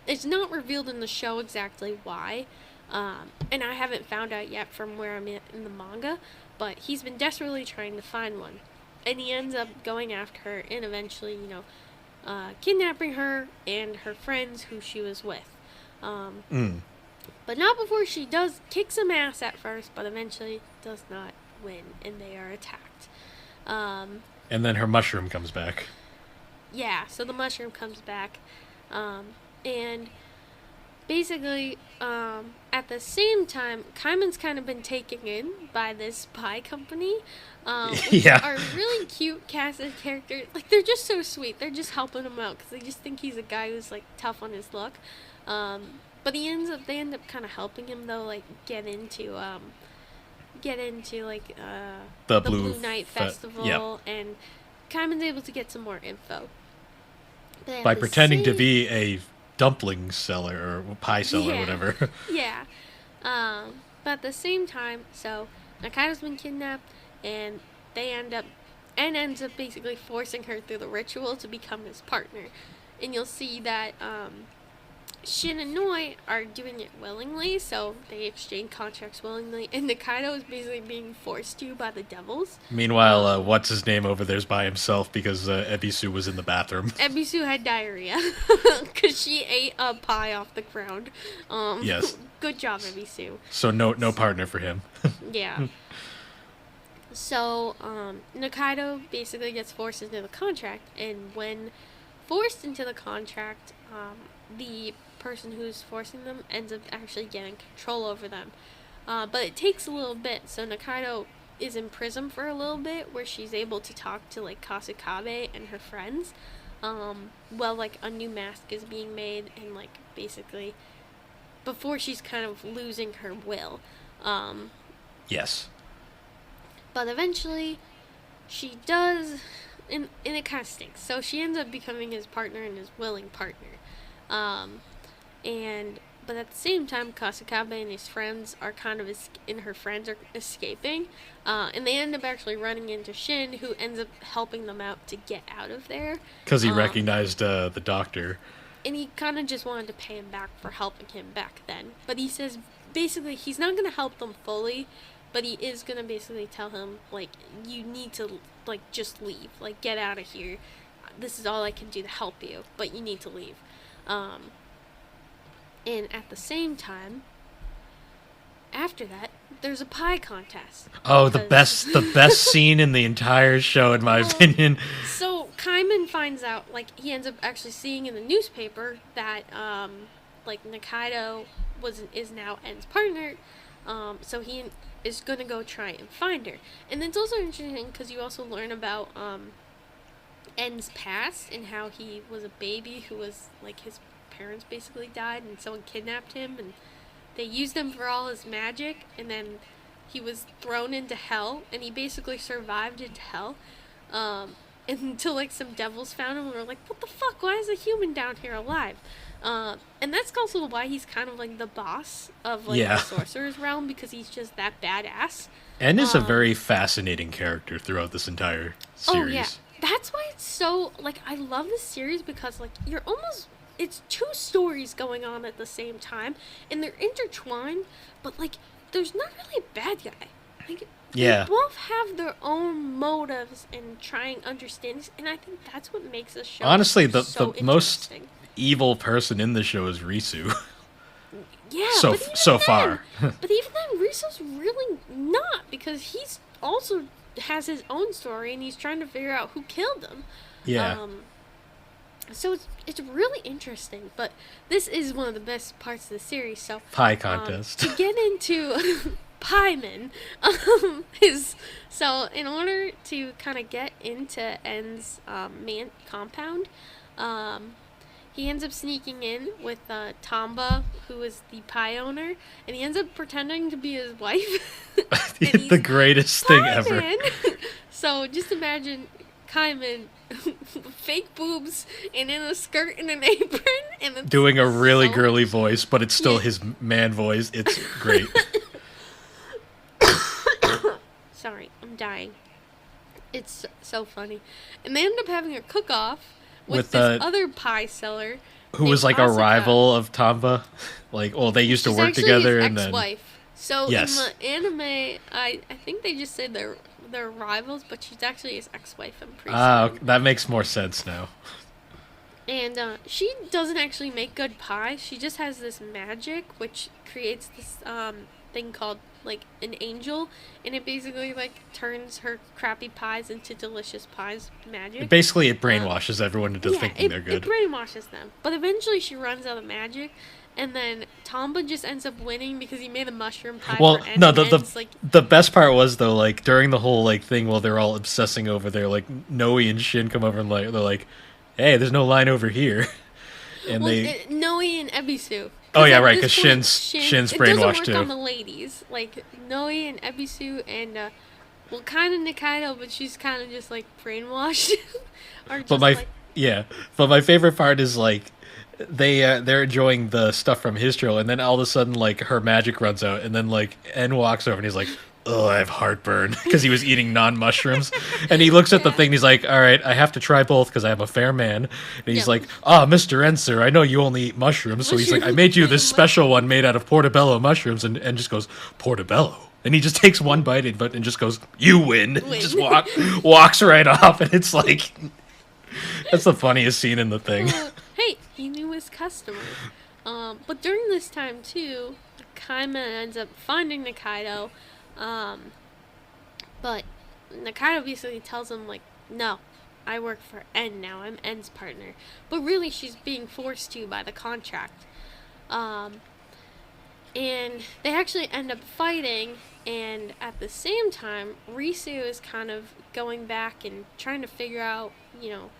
It's not revealed in the show exactly why, and I haven't found out yet from where I'm at in the manga. But he's been desperately trying to find one, and he ends up going after her, and eventually, kidnapping her and her friends who she was with. But not before she does kick some ass at first, but eventually does not win, and they are attacked. And then her mushroom comes back. Yeah, so the mushroom comes back. And basically, at the same time, Kaiman's kind of been taken in by this pie company. Which are really cute cast of characters. Like, they're just so sweet. They're just helping him out because they just think he's a guy who's, like, tough on his luck. But they end up kind of helping him, though, like, get into like, the Blue Night Festival. And Kaiman's able to get some more info. By pretending to be a dumpling seller or pie seller or whatever. Yeah. But at the same time, so Nikaido's been kidnapped, and ends up basically forcing her through the ritual to become his partner. And you'll see that Shin and Noi are doing it willingly, so they exchange contracts willingly, and Nikaido is basically being forced to by the devils. Meanwhile, what's his name over there's by himself because Ebisu was in the bathroom. Ebisu had diarrhea because she ate a pie off the ground. Yes. Good job, Ebisu. So no partner for him. Yeah. So Nikaido basically gets forced into the contract, and when forced into the contract, the person who's forcing them ends up actually getting control over them. But it takes a little bit, so Nikaido is in prison for a little bit, where she's able to talk to, like, Kasakabe and her friends, while, like, a new mask is being made, and, like, basically, before she's kind of losing her will. Yes. But eventually, she does, and it kind of stinks, so she ends up becoming his partner and his willing partner. But at the same time, Kasakabe and his friends are kind of, her friends are escaping, and they end up actually running into Shin, who ends up helping them out to get out of there. Because he recognized the doctor. And he kind of just wanted to pay him back for helping him back then. But he says, basically, he's not going to help them fully, but he is going to basically tell him, like, you need to, like, just leave. Like, get out of here. This is all I can do to help you, but you need to leave. And at the same time, after that, there's a pie contest. Oh, the best scene in the entire show, in my opinion. So Kaiman finds out, like, he ends up actually seeing in the newspaper that, like, Nikaido is now En's partner. So he is gonna go try and find her. And it's also interesting because you also learn about En's past and how he was a baby who was, like, his parents basically died and someone kidnapped him, and they used him for all his magic, and then he was thrown into hell, and he basically survived into hell, until, like, some devils found him and were like, what the fuck, why is a human down here alive? And that's also why he's kind of, like, the boss of, like, the sorcerer's realm, because he's just that badass. And is a very fascinating character throughout this entire series. Oh, yeah. That's why it's so, like, I love this series because, like, it's two stories going on at the same time, and they're intertwined, but, like, there's not really a bad guy. Like, they both have their own motives and trying understandings, and I think that's what makes the show honestly so the most evil person in the show is Risu. Yeah, so far. But even then, Risu's really not, because he's also has his own story, and he's trying to figure out who killed him. Yeah. So it's really interesting, but this is one of the best parts of the series. So Pie contest. to get into Pieman, is so in order to kind of get into En's compound, he ends up sneaking in with Tamba, who is the pie owner, and he ends up pretending to be his wife. The greatest thing ever. So just imagine Kaiman, fake boobs, and in a skirt and an apron, and it's doing a really so girly voice, but it's still his man voice. It's great. Sorry, I'm dying. It's so funny. And they end up having a cook-off with this other pie seller who was like Asuka. a rival of Tamba. Like, well, they used to work together, his and then ex-wife. So yes. in the anime, I think they just said they're rivals, but she's actually his ex-wife. I'm pretty sure. That makes more sense now. And she doesn't actually make good pie. She just has this magic, which creates this thing called like an angel, and it basically like turns her crappy pies into delicious pies. Magic. Basically, it brainwashes everyone into thinking they're good. It brainwashes them. But eventually, she runs out of magic, and then Tamba just ends up winning because he made a mushroom pie. Well, for no, like, the best part was though, like during the whole like thing while they're all obsessing over there, like Noe and Shin come over and like they're like, "Hey, there's no line over here," and Noe and Ebisu. Oh yeah, right, because Shin's brainwashed too. It doesn't work on the ladies, like Noe and Ebisu, and well, kind of Nikaido, but she's kind of just like brainwashed. But my favorite part is like they're enjoying the stuff from his trail, and then all of a sudden like her magic runs out, and then like En walks over and he's like, "Oh, I have heartburn," because he was eating non-mushrooms, and he looks at the thing and he's like, "All right, I have to try both because I am a fair man." And he's like, Mr. En, sir, I know you only eat mushrooms, so he's like, "I made you this special one made out of portobello mushrooms," and just goes, "Portobello." And he just takes one bite and just goes, "You win." Just walks right off, and it's like, that's the funniest scene in the thing. Hey, he knew his customer. But during this time too, Kaima ends up finding Nikaido. But Nikaido basically tells him, like, "No, I work for En now. I'm En's partner." But really, she's being forced to by the contract. And they actually end up fighting, and at the same time, Risu is kind of going back and trying to figure out,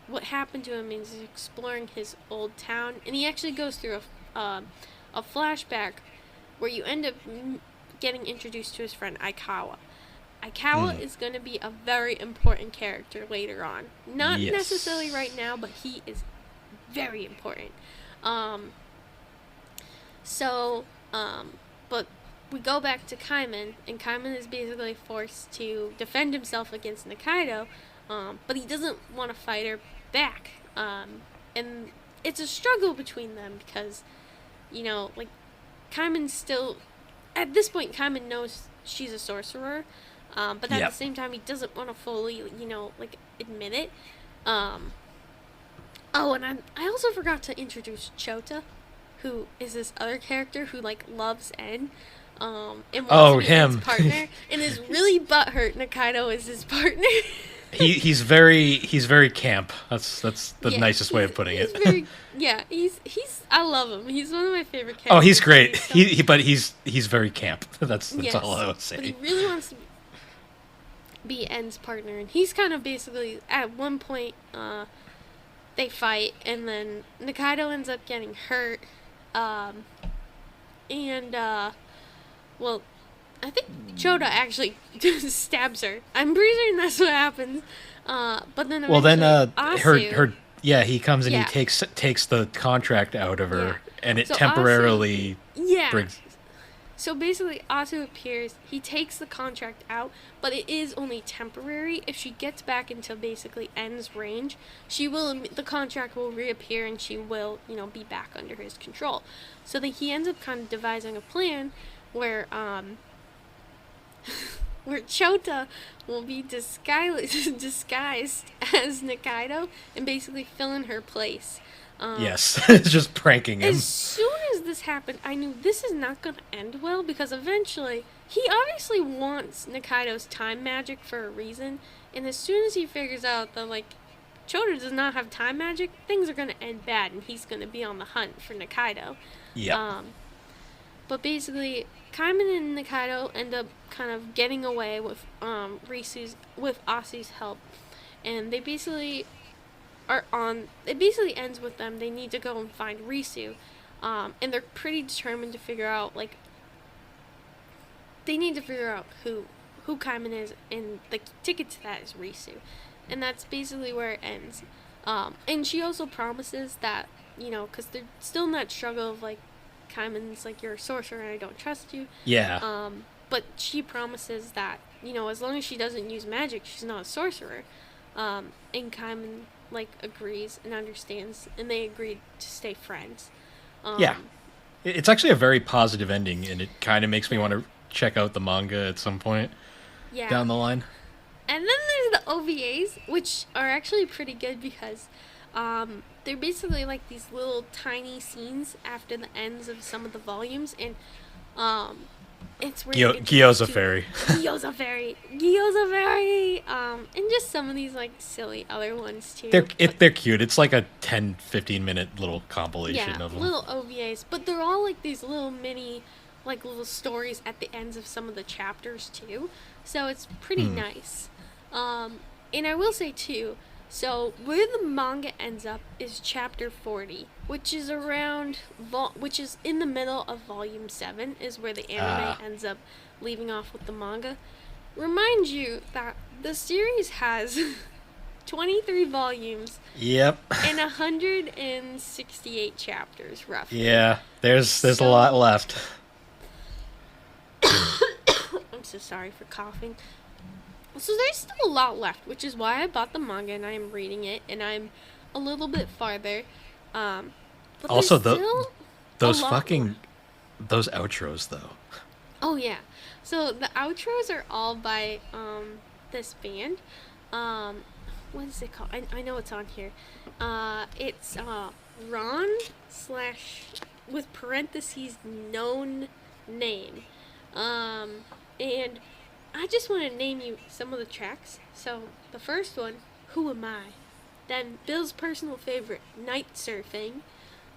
what happened to him, and he's exploring his old town. And he actually goes through a flashback where you end up getting introduced to his friend Aikawa. Aikawa is going to be a very important character later on. Not necessarily right now, but he is very important. But we go back to Kaiman, and Kaiman is basically forced to defend himself against Nikaido, but he doesn't want to fight her back. And it's a struggle between them because, like, Kaiman's still... At this point, Kaiman knows she's a sorcerer, but at the same time, he doesn't want to fully, admit it. And I also forgot to introduce Chota, who is this other character who, like, loves En, and wants to be En's partner, and is really butthurt Nikaido is his partner. He's very camp. That's the nicest way of putting it. He's I love him. He's one of my favorite characters. Oh, he's great. But he's very camp. That's all I would say. But he really wants to be En's partner, and he's kind of basically at one point they fight, and then Nikaido ends up getting hurt, I think Chota actually stabs her. I'm pretty sure that's what happens. But then Asu, he comes and he takes the contract out of her, and it temporarily brings. So basically, Asu appears. He takes the contract out, but it is only temporary. If she gets back into basically En's range, the contract will reappear, and she will, be back under his control. So that he ends up kind of devising a plan where Chota will be disguised as Nikaido and basically fill in her place. It's just pranking him. As soon as this happened, I knew this is not going to end well, because eventually, he obviously wants Nikaido's time magic for a reason, and as soon as he figures out that, like, Chota does not have time magic, things are gonna end bad, and he's gonna be on the hunt for Nikaido. Yeah. But basically, Kaiman and Nikaido end up kind of getting away with Asu's help, and they basically are on. It basically ends with them. They need to go and find Risu, and they're pretty determined to figure out they need to figure out who Kaiman is, and the ticket to that is Risu, and that's basically where it ends. And she also promises that, because they're still in that struggle of Kaiman's you're a sorcerer and I don't trust you. Yeah. But she promises that, as long as she doesn't use magic, she's not a sorcerer. And Kaiman agrees and understands, and they agreed to stay friends. Yeah. It's actually a very positive ending, and it kind of makes me want to check out the manga at some point down the line. And then there's the OVAs, which are actually pretty good because they're basically these little tiny scenes after the ends of some of the volumes, and it's where Gyoza Fairy. Gyoza Fairy, and just some of these silly other ones too. They're cute. It's like a 10-15 minute little compilation of them. Little OVAs, but they're all these little mini little stories at the ends of some of the chapters too. So it's pretty nice. And I will say too, so where the manga ends up is chapter 40, which is which is in the middle of volume 7, is where the anime ends up leaving off with the manga. Remind you that the series has 23 volumes. Yep. And 168 chapters, roughly. Yeah, there's a lot left. I'm so sorry for coughing. So there's still a lot left, which is why I bought the manga and I am reading it, and I'm a little bit farther. But also, those outros though. Oh yeah, so the outros are all by this band. What is it called? I know it's on here. It's Ron / with parentheses known name. And I just want to name you some of the tracks. So the first one, Who Am I? Then Bill's personal favorite, Night Surfing.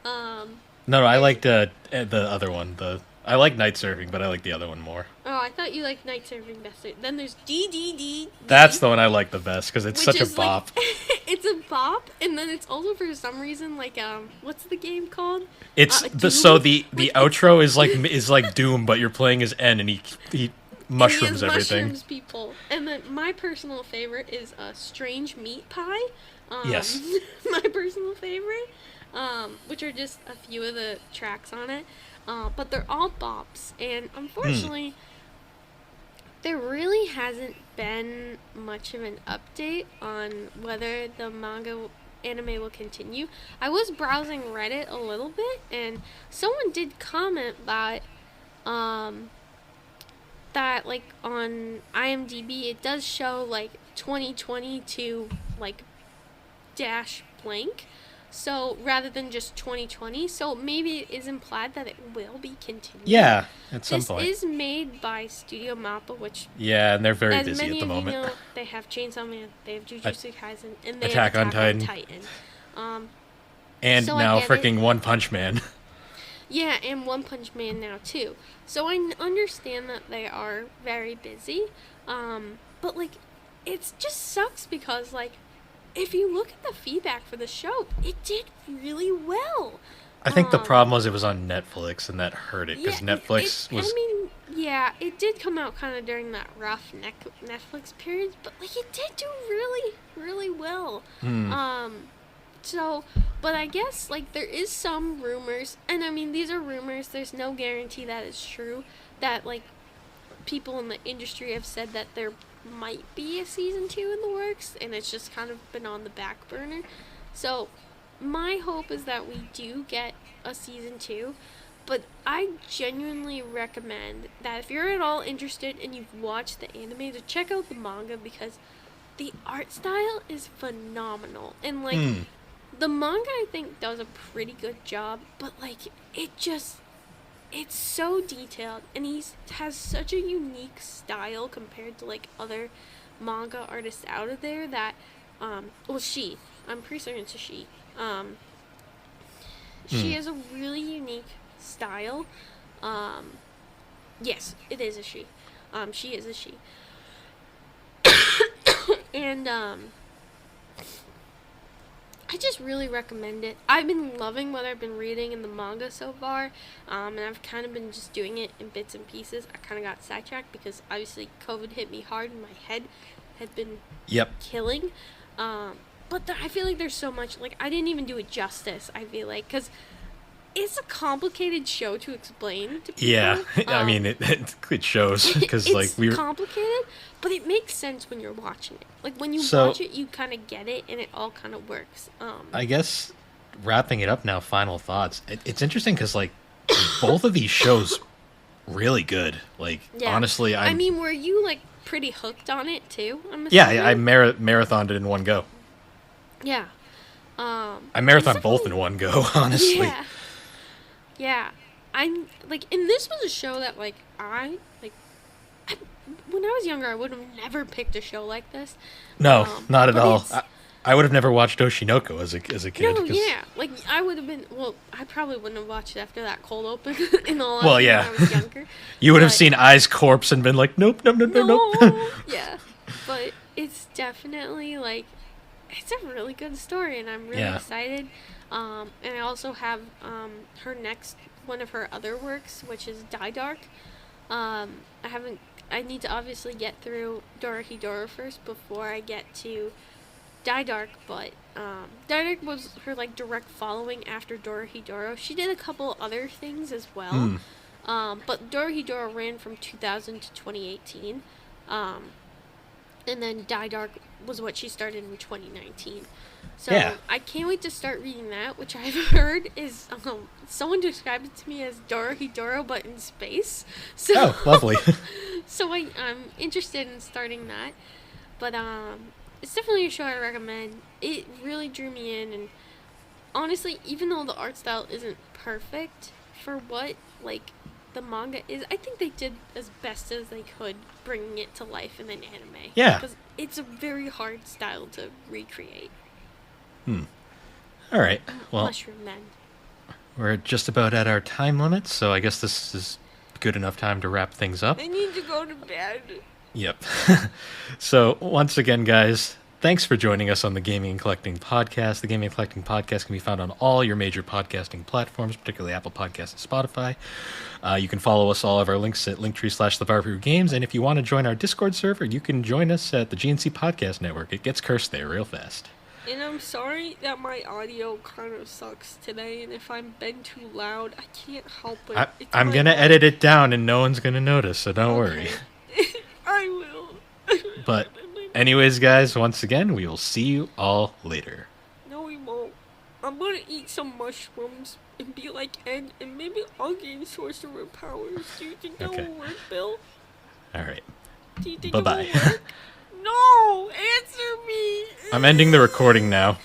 No, I liked the other one. I like Night Surfing, but I like the other one more. Oh, I thought you liked Night Surfing best. Then there's DDD. That's the one I like the best because it's such a bop. It's a bop, and then it's also for some reason what's the game called? It's the outro is like Doom, but you're playing as N, and he mushrooms everything. Mushrooms people. And then my personal favorite is Strange Meat Pie. Yes. My personal favorite, which are just a few of the tracks on it. But they're all bops, and unfortunately, there really hasn't been much of an update on whether the manga anime will continue. I was browsing Reddit a little bit, and someone did comment that on IMDb it does show 2020 to dash blank. So rather than just 2020, so maybe it is implied that it will be continued. Yeah, at some point. This is made by Studio Mappa, which and they're very busy at the you moment. know, they have Chainsaw Man, they have Jujutsu Kaisen, and they Attack have on Titan. And so now freaking One Punch Man. Yeah, and One Punch Man now too. So I understand that they are very busy, but it just sucks because if you look at the feedback for the show, it did really well. I think the problem was it was on Netflix, and that hurt it, because Netflix was... it did come out kind of during that rough Netflix period, but it did do really, really well. So, but I guess there is some rumors, and I mean these are rumors, there's no guarantee that it's true, that people in the industry have said that there might be a season 2 in the works, and it's just kind of been on the back burner. So my hope is that we do get a season 2, but I genuinely recommend that if you're at all interested and you've watched the anime, to check out the manga, because the art style is phenomenal, and the manga I think does a pretty good job, but it's so detailed, and he has such a unique style compared to other manga artists out of there that I'm pretty certain it's a she. She has a really unique style. Yes, it is a she. She is a she. And I just really recommend it. I've been loving what I've been reading in the manga so far, and I've kind of been just doing it in bits and pieces. I kind of got sidetracked because obviously COVID hit me hard and my head had been killing. But I feel like there's so much, like, I didn't even do it justice, I feel like, because it's a complicated show to explain to people. Yeah, I mean, it shows, because, like, it's complicated, but it makes sense when you're watching it. Like, when you watch it, you kind of get it, and it all kind of works. I guess, wrapping it up now, final thoughts. It's interesting, because, like, both of these shows really good. Like, honestly, I mean, were you, like, pretty hooked on it, too? Yeah, I marathoned it in one go. Yeah. I marathoned both in one go, honestly. Yeah. I'm, like, and this was a show that, like, when I was younger, I would have never picked a show like this. No, not at all. I would have never watched Oshi No Ko as a kid. No, yeah. Like, I would have been, well, I probably wouldn't have watched it after that cold open in all honesty when I was younger. You would have seen Ai's corpse and been like, nope. Yeah. But it's definitely, like, it's a really good story, and I'm really excited. And I also have her next, one of her other works, which is Die Dark. I need to obviously get through Dorohedoro first before I get to Die Dark, but Die Dark was her, like, direct following after Dorohedoro. She did a couple other things as well, but Dorohedoro ran from 2000 to 2018, and then Die Dark was what she started in 2019. So I can't wait to start reading that, which I've heard is someone described it to me as Dorohedoro but in space. So, oh, lovely. So I'm interested in starting that. But it's definitely a show I recommend. It really drew me in, and honestly, even though the art style isn't perfect for what, like, the manga is, I think they did as best as they could bringing it to life in an anime. Yeah. Because it's a very hard style to recreate. All right. Well, Mushroom Men. We're just about at our time limit, so I guess this is good enough time to wrap things up. I need to go to bed. Yep. So, once again, guys, thanks for joining us on the Gaming and Collecting Podcast. The Gaming and Collecting Podcast can be found on all your major podcasting platforms, particularly Apple Podcasts and Spotify. You can follow us all of our links at linktree/TheBarberRootGames, and if you want to join our Discord server, you can join us at the GNC Podcast Network. It gets cursed there real fast. And I'm sorry that my audio kind of sucks today, and if I'm been too loud, I can't help it. I'm going to edit it down, and no one's going to notice, so don't worry. I will. But anyways, guys, once again, we will see you all later. No, we won't. I'm going to eat some mushrooms and be like Ed, and maybe I'll gain sorcerer powers. Do you think that will work, Bill? All right. Do you think Bye-bye. it will work? No! Answer me! I'm ending the recording now.